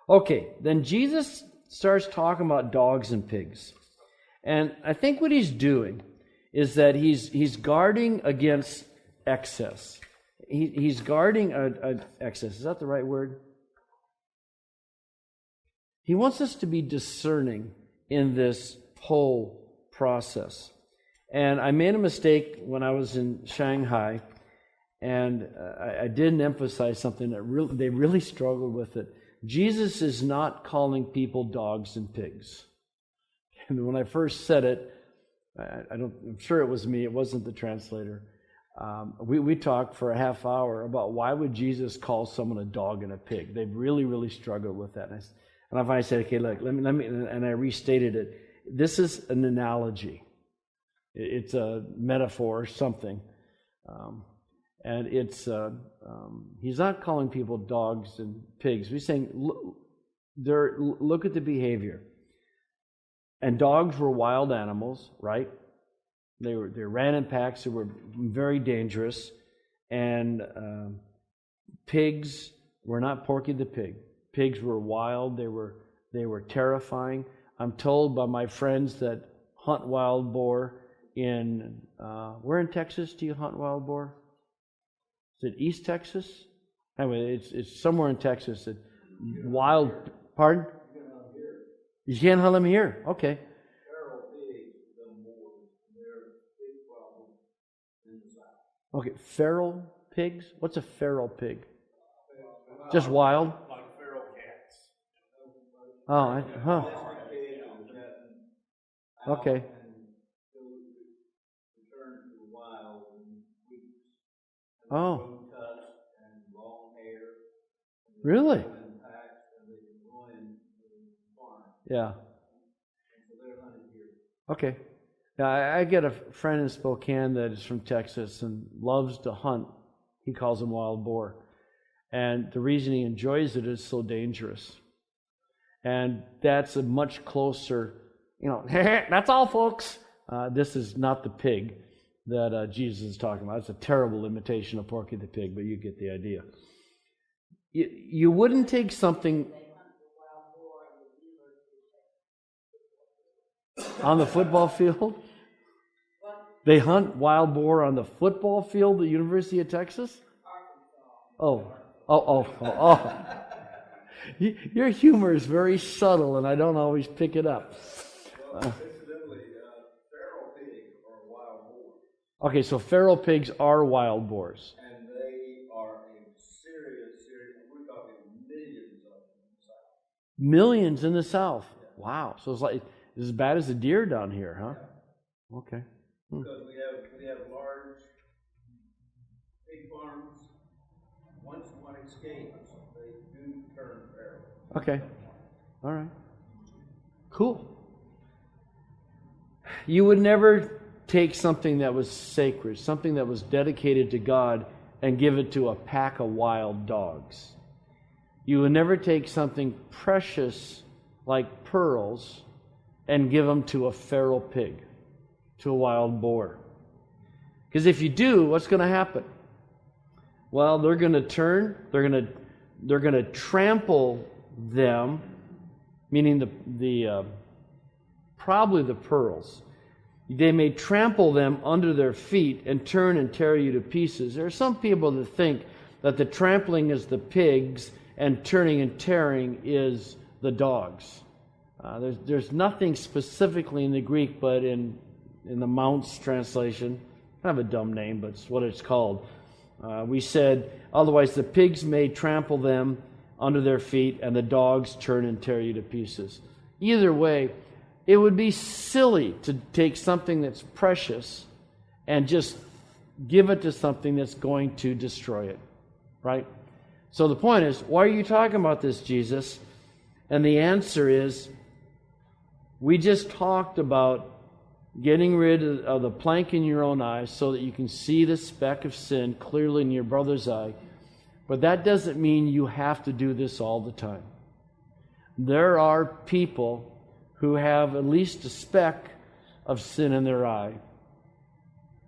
Okay, then Jesus starts talking about dogs and pigs. And I think what he's doing is that he's guarding against excess. He's guarding excess. Is that the right word? He wants us to be discerning in this whole process. And I made a mistake when I was in Shanghai, and I didn't emphasize something that they really struggled with it. Jesus is not calling people dogs and pigs. And when I first said it, I'm sure it was me, it wasn't the translator. We talked for a half hour about why would Jesus call someone a dog and a pig. They really, really struggled with that. And I said, okay, look, let me, and I restated it. This is an analogy. It's a metaphor or something. And it's he's not calling people dogs and pigs. He's saying, look at the behavior. And dogs were wild animals, right? They ran in packs. They were very dangerous. And pigs were not Porky the Pig. Pigs were wild. They were terrifying. I'm told by my friends that hunt wild boar in where in Texas do you hunt wild boar? Is it East Texas? Anyway, it's somewhere in Texas. Wild. Pardon? You can't hunt them here. Okay. Feral pigs, they're a big problem in the South. Okay, feral pigs? What's a feral pig? Just wild? Like feral cats. Oh, okay. Oh. Really? Yeah. Okay. Now, I get a friend in Spokane that is from Texas and loves to hunt. He calls them wild boar. And the reason he enjoys it is so dangerous. And that's a much closer, that's all, folks. This is not the pig that Jesus is talking about. It's a terrible imitation of Porky the Pig, but you get the idea. You wouldn't take something on the football field? They hunt wild boar on the football field at the University of Texas? Oh. Your humor is very subtle, and I don't always pick it up. Incidentally, feral pigs are wild boars. Okay, so feral pigs are wild boars. And they are a serious, we're talking millions of them in the South. Millions in the South. Yes. Wow. So it's as bad as a deer down here, huh? Okay. Because we have large pig farms. Once one escapes, they do turn feral. Okay. All right. Cool. You would never take something that was sacred, something that was dedicated to God, and give it to a pack of wild dogs. You would never take something precious like pearls and give them to a feral pig, to a wild boar. Because if you do, what's going to happen? Well, they're going to turn, they're going to trample them, meaning probably the pearls. They may trample them under their feet and turn and tear you to pieces. There are some people that think that the trampling is the pigs and turning and tearing is the dogs. There's nothing specifically in the Greek, but in the Mounce translation, kind of a dumb name, but it's what it's called. We said, otherwise the pigs may trample them under their feet and the dogs turn and tear you to pieces. Either way, it would be silly to take something that's precious and just give it to something that's going to destroy it, right? So the point is, why are you talking about this, Jesus? And the answer is, we just talked about getting rid of the plank in your own eye so that you can see the speck of sin clearly in your brother's eye. But that doesn't mean you have to do this all the time. There are people who have at least a speck of sin in their eye,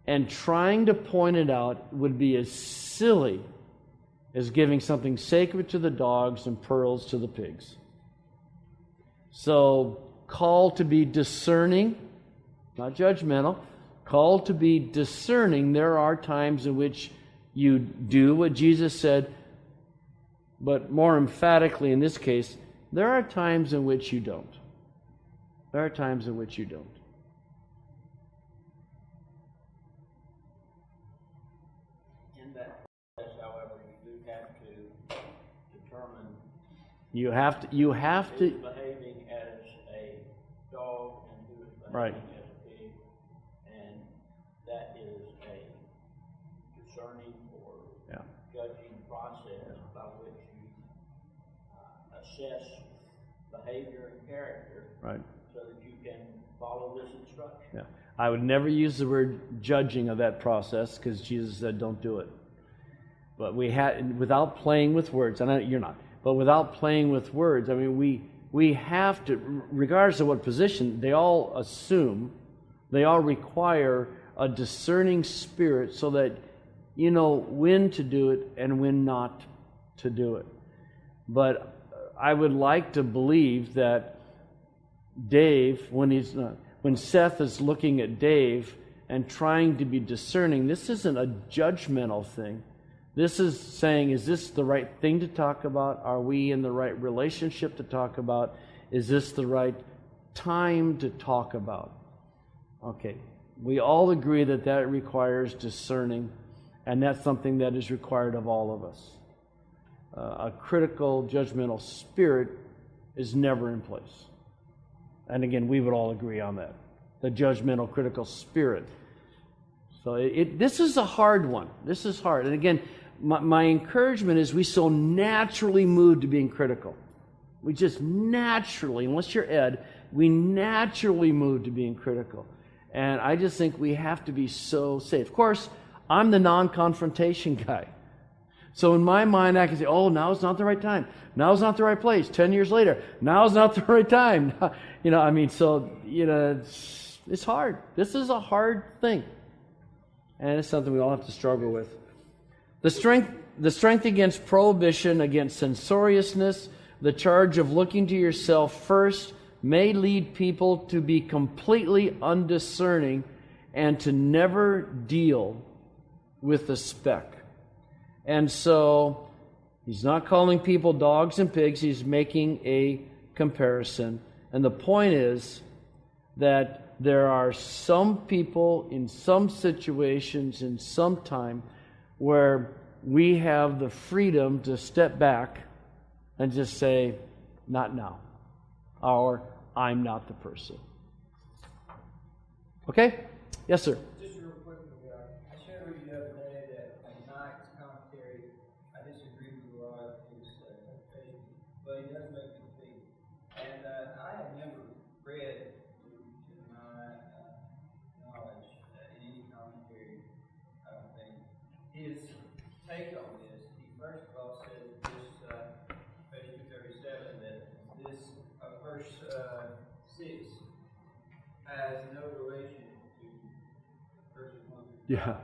and trying to point it out would be as silly as giving something sacred to the dogs and pearls to the pigs. So, called to be discerning, not judgmental, called to be discerning. There are times in which you do what Jesus said, but more emphatically in this case, there are times in which you don't. There are times in which you don't. In that process, however, you do have to determine You have who to is behaving as a dog and who is behaving Right. as a pig, and that is a discerning or Yeah. judging process by which you assess behavior and character, right. so that you can follow this instruction. Yeah. I would never use the word judging of that process because Jesus said don't do it. But without playing with words, and you're not, but without playing with words, I mean, we have to, regardless of what position, they all require a discerning spirit so that you know when to do it and when not to do it. But I would like to believe that Dave, when Seth is looking at Dave and trying to be discerning, this isn't a judgmental thing. This is saying, is this the right thing to talk about? Are we in the right relationship to talk about? Is this the right time to talk about? Okay, we all agree that requires discerning, and that's something that is required of all of us. A critical, judgmental spirit is never in place. And again, we would all agree on that. The judgmental, critical spirit. So this is a hard one. This is hard. And again, my encouragement is we so naturally move to being critical. We just naturally, unless you're Ed, we naturally move to being critical. And I just think we have to be so safe. Of course, I'm the non-confrontation guy. So in my mind, I can say, oh, now's not the right time. Now's not the right place. 10 years later, now's not the right time. It's hard. This is a hard thing. And it's something we all have to struggle with. The strength against prohibition, against censoriousness, the charge of looking to yourself first may lead people to be completely undiscerning and to never deal with the speck. And so, he's not calling people dogs and pigs, he's making a comparison. And the point is that there are some people in some situations, in some time, where we have the freedom to step back and just say, not now. Or I'm not the person. Okay? Yes, sir. Just real quickly, I shared with you the other day that in Knight's commentary, I disagree with a lot of his interpretation, but he does make me think. And I have never read, to my knowledge, in any commentary, I don't think, his take on this. He first of all said this, page 237, that this verse 6 has no relation to verses 1 through 5. Yeah.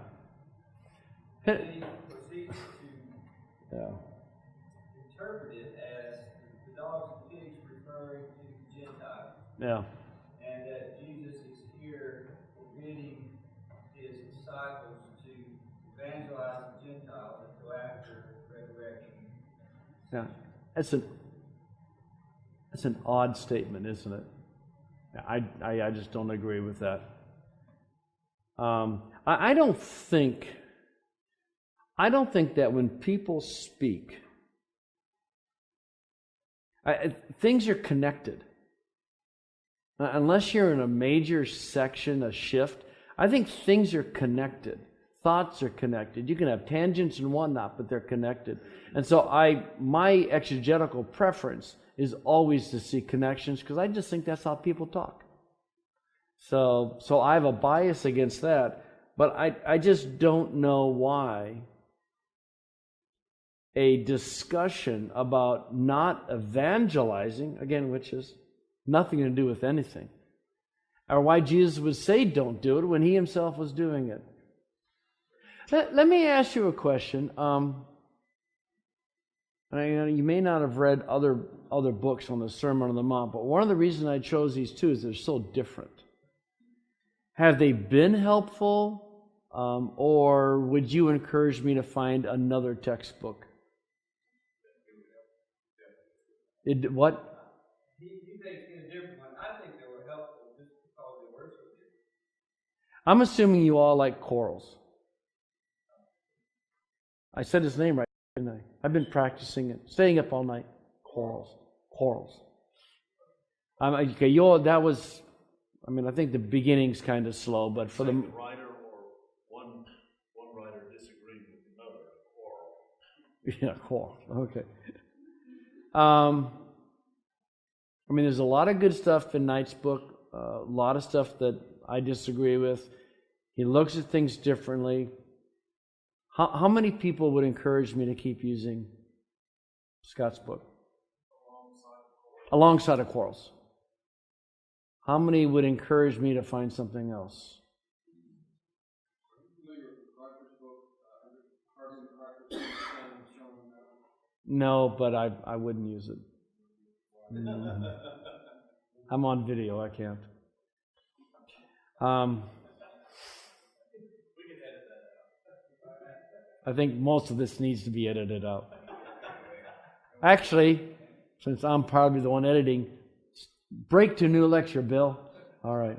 And then he proceeds to Yeah. interpret it as the dogs and pigs referring to Gentiles, Yeah. and that Jesus is here forbidding his disciples to evangelize the Gentiles until after resurrection. Yeah. That's an odd statement, isn't it? I just don't agree with that. I don't think that when people speak, things are connected. Unless you're in a major section, a shift, I think things are connected. Thoughts are connected. You can have tangents and whatnot, but they're connected. And so my exegetical preference is always to see connections, because I just think that's how people talk. So I have a bias against that, but I just don't know why a discussion about not evangelizing, again, which has nothing to do with anything, or why Jesus would say don't do it when he himself was doing it. Let me ask you a question. You may not have read other books on the Sermon on the Mount, but one of the reasons I chose these two is they're so different. Have they been helpful, or would you encourage me to find another textbook? What? He thinks in a different one. I think they were helpful just because they were so different. I'm assuming you all like Quarles. I said his name right, didn't I? I've been practicing it, staying up all night. Quarles. Okay, that was. I think the beginning's kind of slow, but for the writer or one writer disagreeing with another, quarrel. Yeah, Quarles. Okay. There's a lot of good stuff in Knight's book. A lot of stuff that I disagree with. He looks at things differently. How many people would encourage me to keep using Scott's book? Alongside of Quarles. How many would encourage me to find something else? No, but I wouldn't use it. I'm on video, I can't. I think most of this needs to be edited out. Actually, since I'm probably the one editing, break to new lecture, Bill. All right.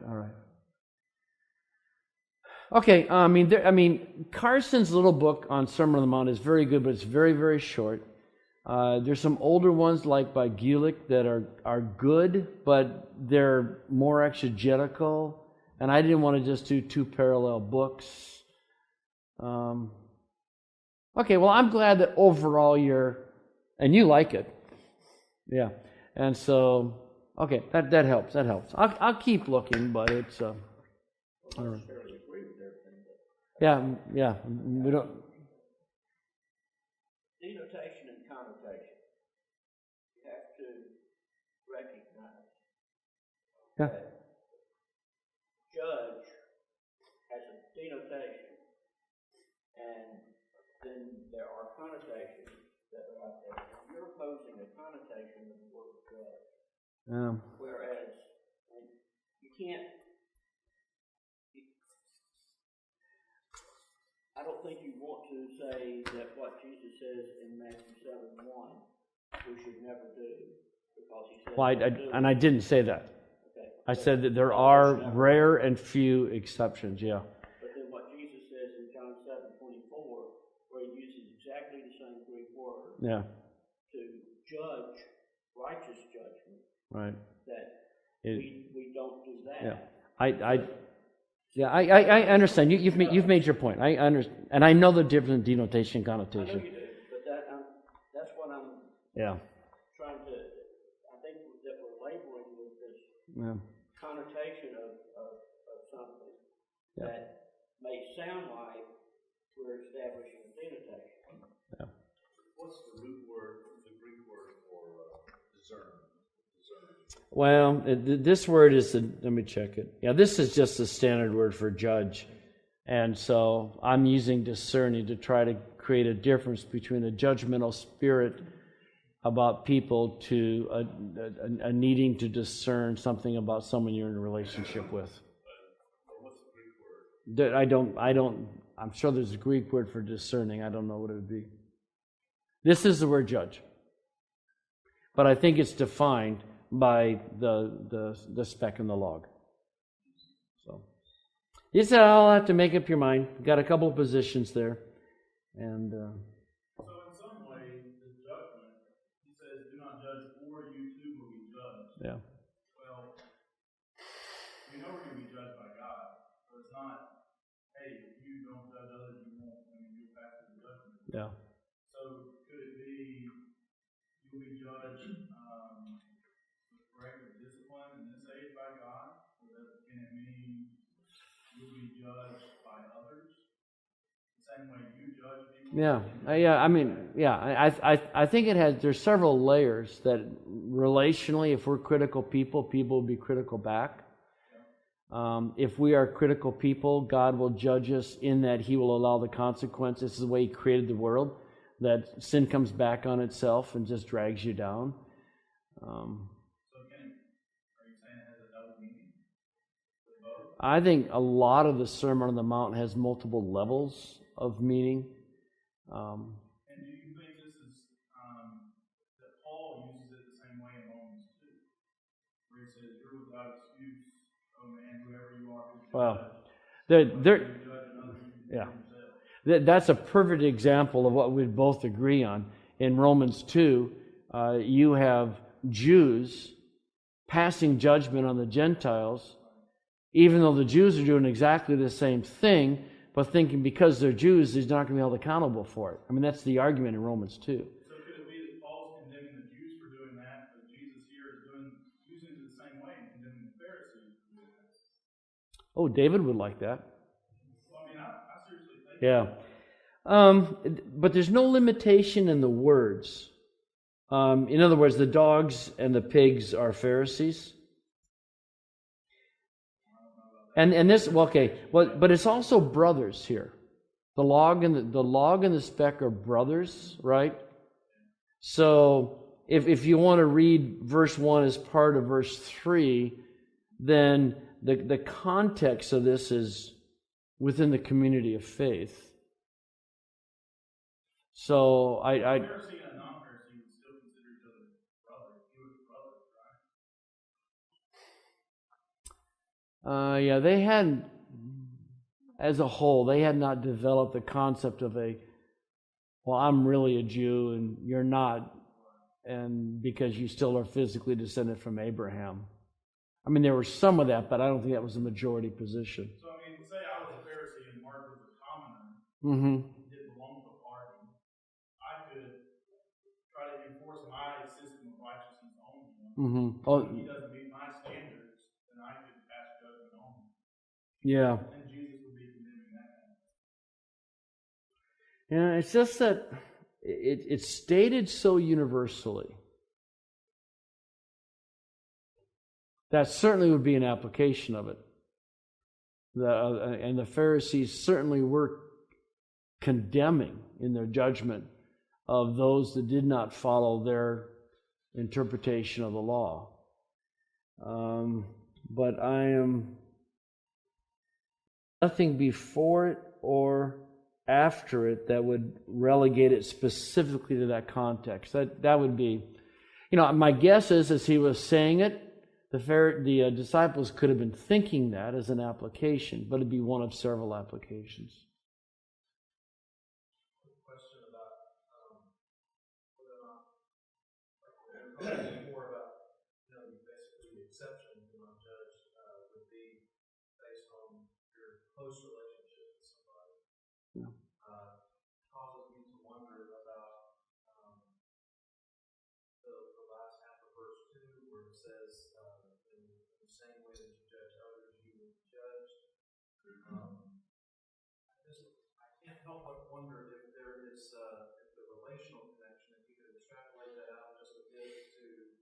Okay, Carson's little book on Sermon on the Mount is very good, but it's very, very short. There's some older ones like by Gulick that are good, but they're more exegetical, and I didn't want to just do two parallel books. Okay, well, I'm glad that overall and you like it. Yeah, and so, okay, that helps. I'll keep looking, but it's, I don't know. Yeah, we don't. Denotation and connotation. You have to recognize that judge has a denotation, and then there are connotations that are out there. You're opposing a connotation of the word judge. Whereas you can't. I don't think you want to say that what Jesus says in Matthew 7:1 we should never do, because he said. Well, I didn't say that. Okay. I said that there are rare and few exceptions. Yeah. But then what Jesus says in John 7:24, where he uses exactly the same Greek word. Yeah. To judge righteous judgment. Right. That We don't do that. Yeah, I understand. You've made your point. I understand, and I know the different denotation I know connotation. you do, but that's what I'm trying to. I think that we're laboring with this connotation of something that may sound like we're establishing a denotation. Yeah. What's the root word, the Greek word for discern? Well, this word is, let me check it. Yeah, this is just the standard word for judge. And so I'm using discerning to try to create a difference between a judgmental spirit about people to a needing to discern something about someone you're in a relationship with. What's the Greek word? I'm sure there's a Greek word for discerning. I don't know what it would be. This is the word judge. But I think it's defined by the speck in the log. So you said I'll have to make up your mind. We've got a couple of positions there. And so in some way, the judgment, he says, do not judge, or you too will be judged. Yeah. Well, we know we're going to be judged by God. So it's not, hey, if you don't judge others, you won't. I mean, you'll pass the judgment. Yeah. So could it be you'll be judged with corrective discipline and then saved by God? Or can it mean you'll be judged by others the same way you judge people? I think it has. There's several layers that relationally, if we're critical people will be critical back. If we are critical people, God will judge us in that He will allow the consequences. This is the way He created the world. That sin comes back on itself and just drags you down. Are you saying it has a double meaning? I think a lot of the Sermon on the Mount has multiple levels of meaning. And do you think this is that Paul uses it the same way in Romans 2, where he says, "You're without excuse, oh man, whoever you are." That's a perfect example of what we'd both agree on. In Romans 2, you have Jews passing judgment on the Gentiles, even though the Jews are doing exactly the same thing, but thinking because they're Jews, they're not going to be held accountable for it. I mean, that's the argument in Romans 2. So could it be that Paul's condemning the Jews for doing that, but Jesus here is using it the same way and condemning the Pharisees for doing that? Oh, David would like that. Well, I mean, I seriously think But there's no limitation in the words. In other words, the dogs and the pigs are Pharisees. And this, but it's also brothers here. The log and the speck are brothers, right? So if you want to read verse 1 as part of verse 3, then the context of this is within the community of faith. So Pharisee and a non-Pharisee would still consider each other brothers. Jewish brothers, right? They hadn't, as a whole, they had not developed the concept of I'm really a Jew and you're not, and because you still are physically descended from Abraham. I mean, there was some of that, but I don't think that was the majority position. So, I mean, say I was a Pharisee and Mark was a commoner, didn't belong to a party, I could try to enforce my system of righteousness on him. If he doesn't meet my standards, then I could pass judgment on him. Yeah. And Jesus would be condemning that. Yeah, it's just that it's stated so universally. That certainly would be an application of it. And the Pharisees certainly were condemning in their judgment of those that did not follow their interpretation of the law. But I am nothing before it or after it that would relegate it specifically to that context. That would be, my guess is as he was saying it, the disciples could have been thinking that as an application, but it'd be one of several applications. Question about whether or not more about basically the exception to close relationship with somebody. Yeah. Causes me to wonder about the last half of verse 2, where it says, in the same way that you judge others, you will be judged. I can't help but wonder if there is if the relational connection, if you could extrapolate that out just a bit to,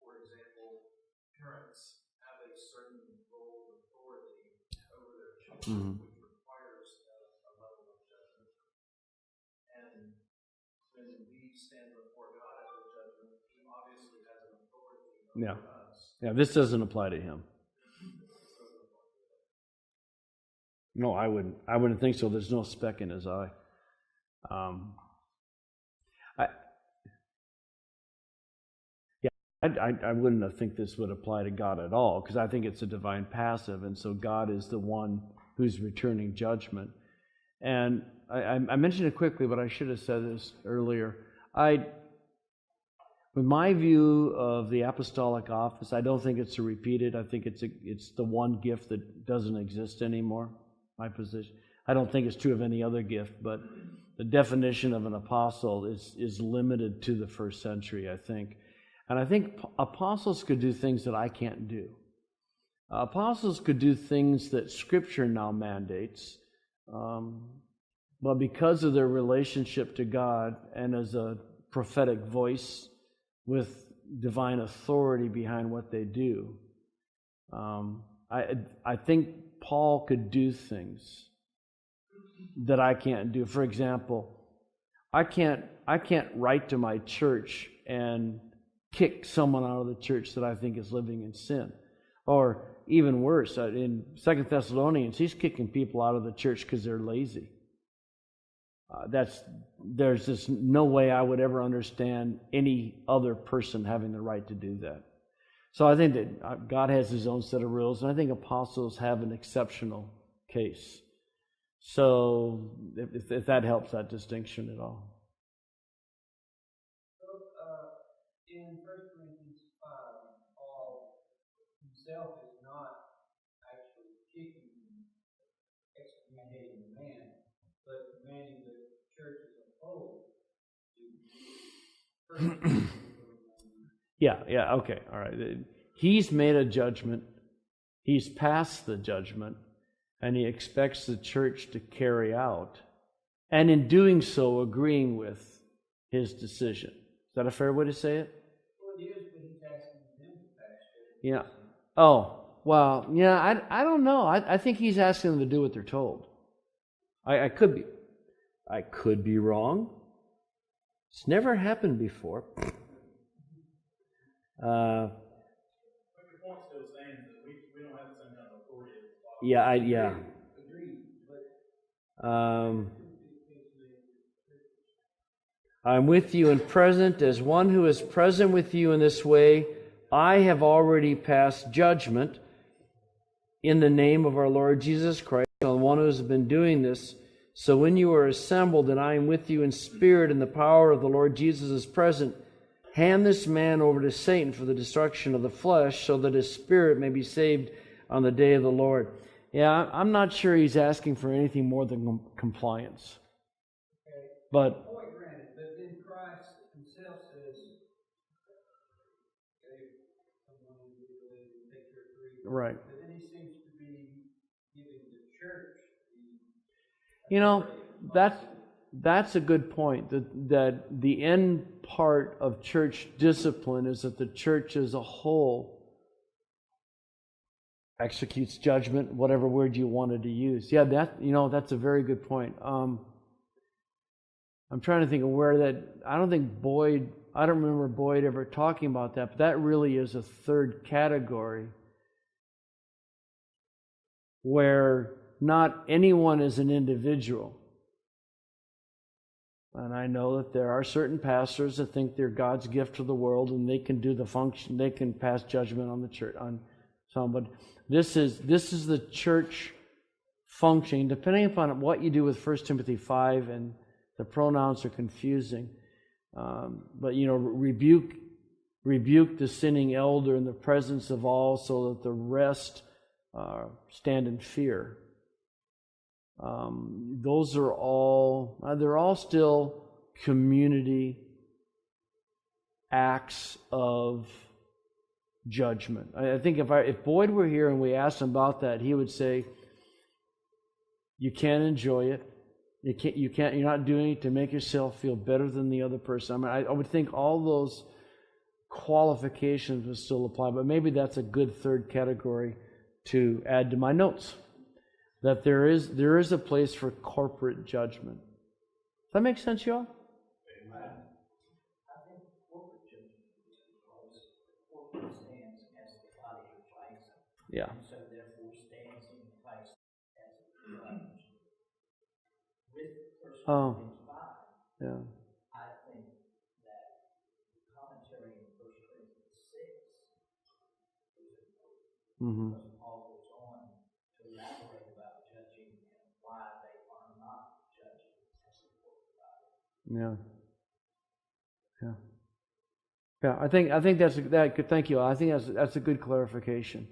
for example, parents have a certain role of authority over their children, which requires a level of judgment. And when we stand before God at the judgment, He obviously has an authority over us. Yeah, this doesn't apply to him. No, I wouldn't think so. There's no speck in his eye. I wouldn't think this would apply to God at all, because I think it's a divine passive, and so God is the one who's returning judgment. And I mentioned it quickly, but I should have said this earlier. With my view of the apostolic office, I don't think it's a repeated. I think it's the one gift that doesn't exist anymore. My position. I don't think it's true of any other gift, but the definition of an apostle is limited to the first century, I think. And I think apostles could do things that I can't do. Apostles could do things that Scripture now mandates, but because of their relationship to God and as a prophetic voice with divine authority behind what they do, I think Paul could do things that I can't do. For example, I can't write to my church and kick someone out of the church that I think is living in sin. Or even worse, in 2 Thessalonians, he's kicking people out of the church because they're lazy. There's just no way I would ever understand any other person having the right to do that. So I think that God has His own set of rules, and I think apostles have an exceptional case. So if that helps, that distinction at all. In 1 Corinthians 5, Paul himself is not actually kicking, excommunicating the man, but commanding the church as a whole to Yeah, okay, all right. He's made a judgment. He's passed the judgment, and he expects the church to carry out, and in doing so, agreeing with his decision. Is that a fair way to say it? Well, it is, but he's asking them to pass it. Yeah. Oh, well, yeah, I don't know. I think he's asking them to do what they're told. I could be wrong. It's never happened before. But your point still stands that we don't have the same kind of authority as the Father. Yeah. Agreed, but I'm with you and present as one who is present with you in this way. I have already passed judgment in the name of our Lord Jesus Christ on one who has been doing this. So when you are assembled and I am with you in spirit and the power of the Lord Jesus is present, hand this man over to Satan for the destruction of the flesh so that his spirit may be saved on the day of the Lord. Yeah, I'm not sure he's asking for anything more than compliance. okay. But Point granted, but then Christ himself says, okay, someone individually will take care of three. right. But then he seems to be giving the church the You know, that's a good point, that the end part of church discipline is that the church as a whole executes judgment, whatever word you wanted to use. Yeah, that's a very good point. I'm trying to think of where that, I don't remember Boyd ever talking about that, but that really is a third category where not anyone is an individual. And I know that there are certain pastors that think they're God's gift to the world and they can do the function, they can pass judgment on the church, on some, but this is the church functioning, depending upon what you do with 1 Timothy 5, and the pronouns are confusing. But rebuke rebuke the sinning elder in the presence of all so that the rest stand in fear. Those are all, they're all still community acts of judgment. I think if Boyd were here and we asked him about that, he would say, you can't enjoy it. You're not doing it to make yourself feel better than the other person. I mean, I would think all those qualifications would still apply, but maybe that's a good third category to add to my notes. That there is a place for corporate judgment. Does that make sense, y'all? Amen. I think corporate judgment is because corporate stands as the body of Christ. Yeah. And so therefore stands in Christ as the judge. With personal things by, Yeah. I think that the commentary in 1 Corinthians 6 is important. Mm-hmm. Because Paul goes on to elaborate about judging and why they are not judging as important about it. Yeah. Yeah. Yeah. I think that's that. Good. Thank you. I think that's a good clarification.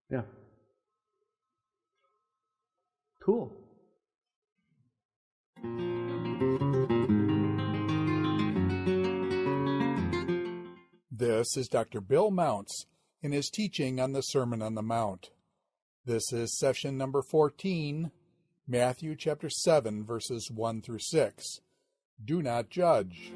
Yeah. Cool. This is Dr. Bill Mounce in his teaching on the Sermon on the Mount. This is session number 14, Matthew chapter 7, verses 1 through 6. Do not judge.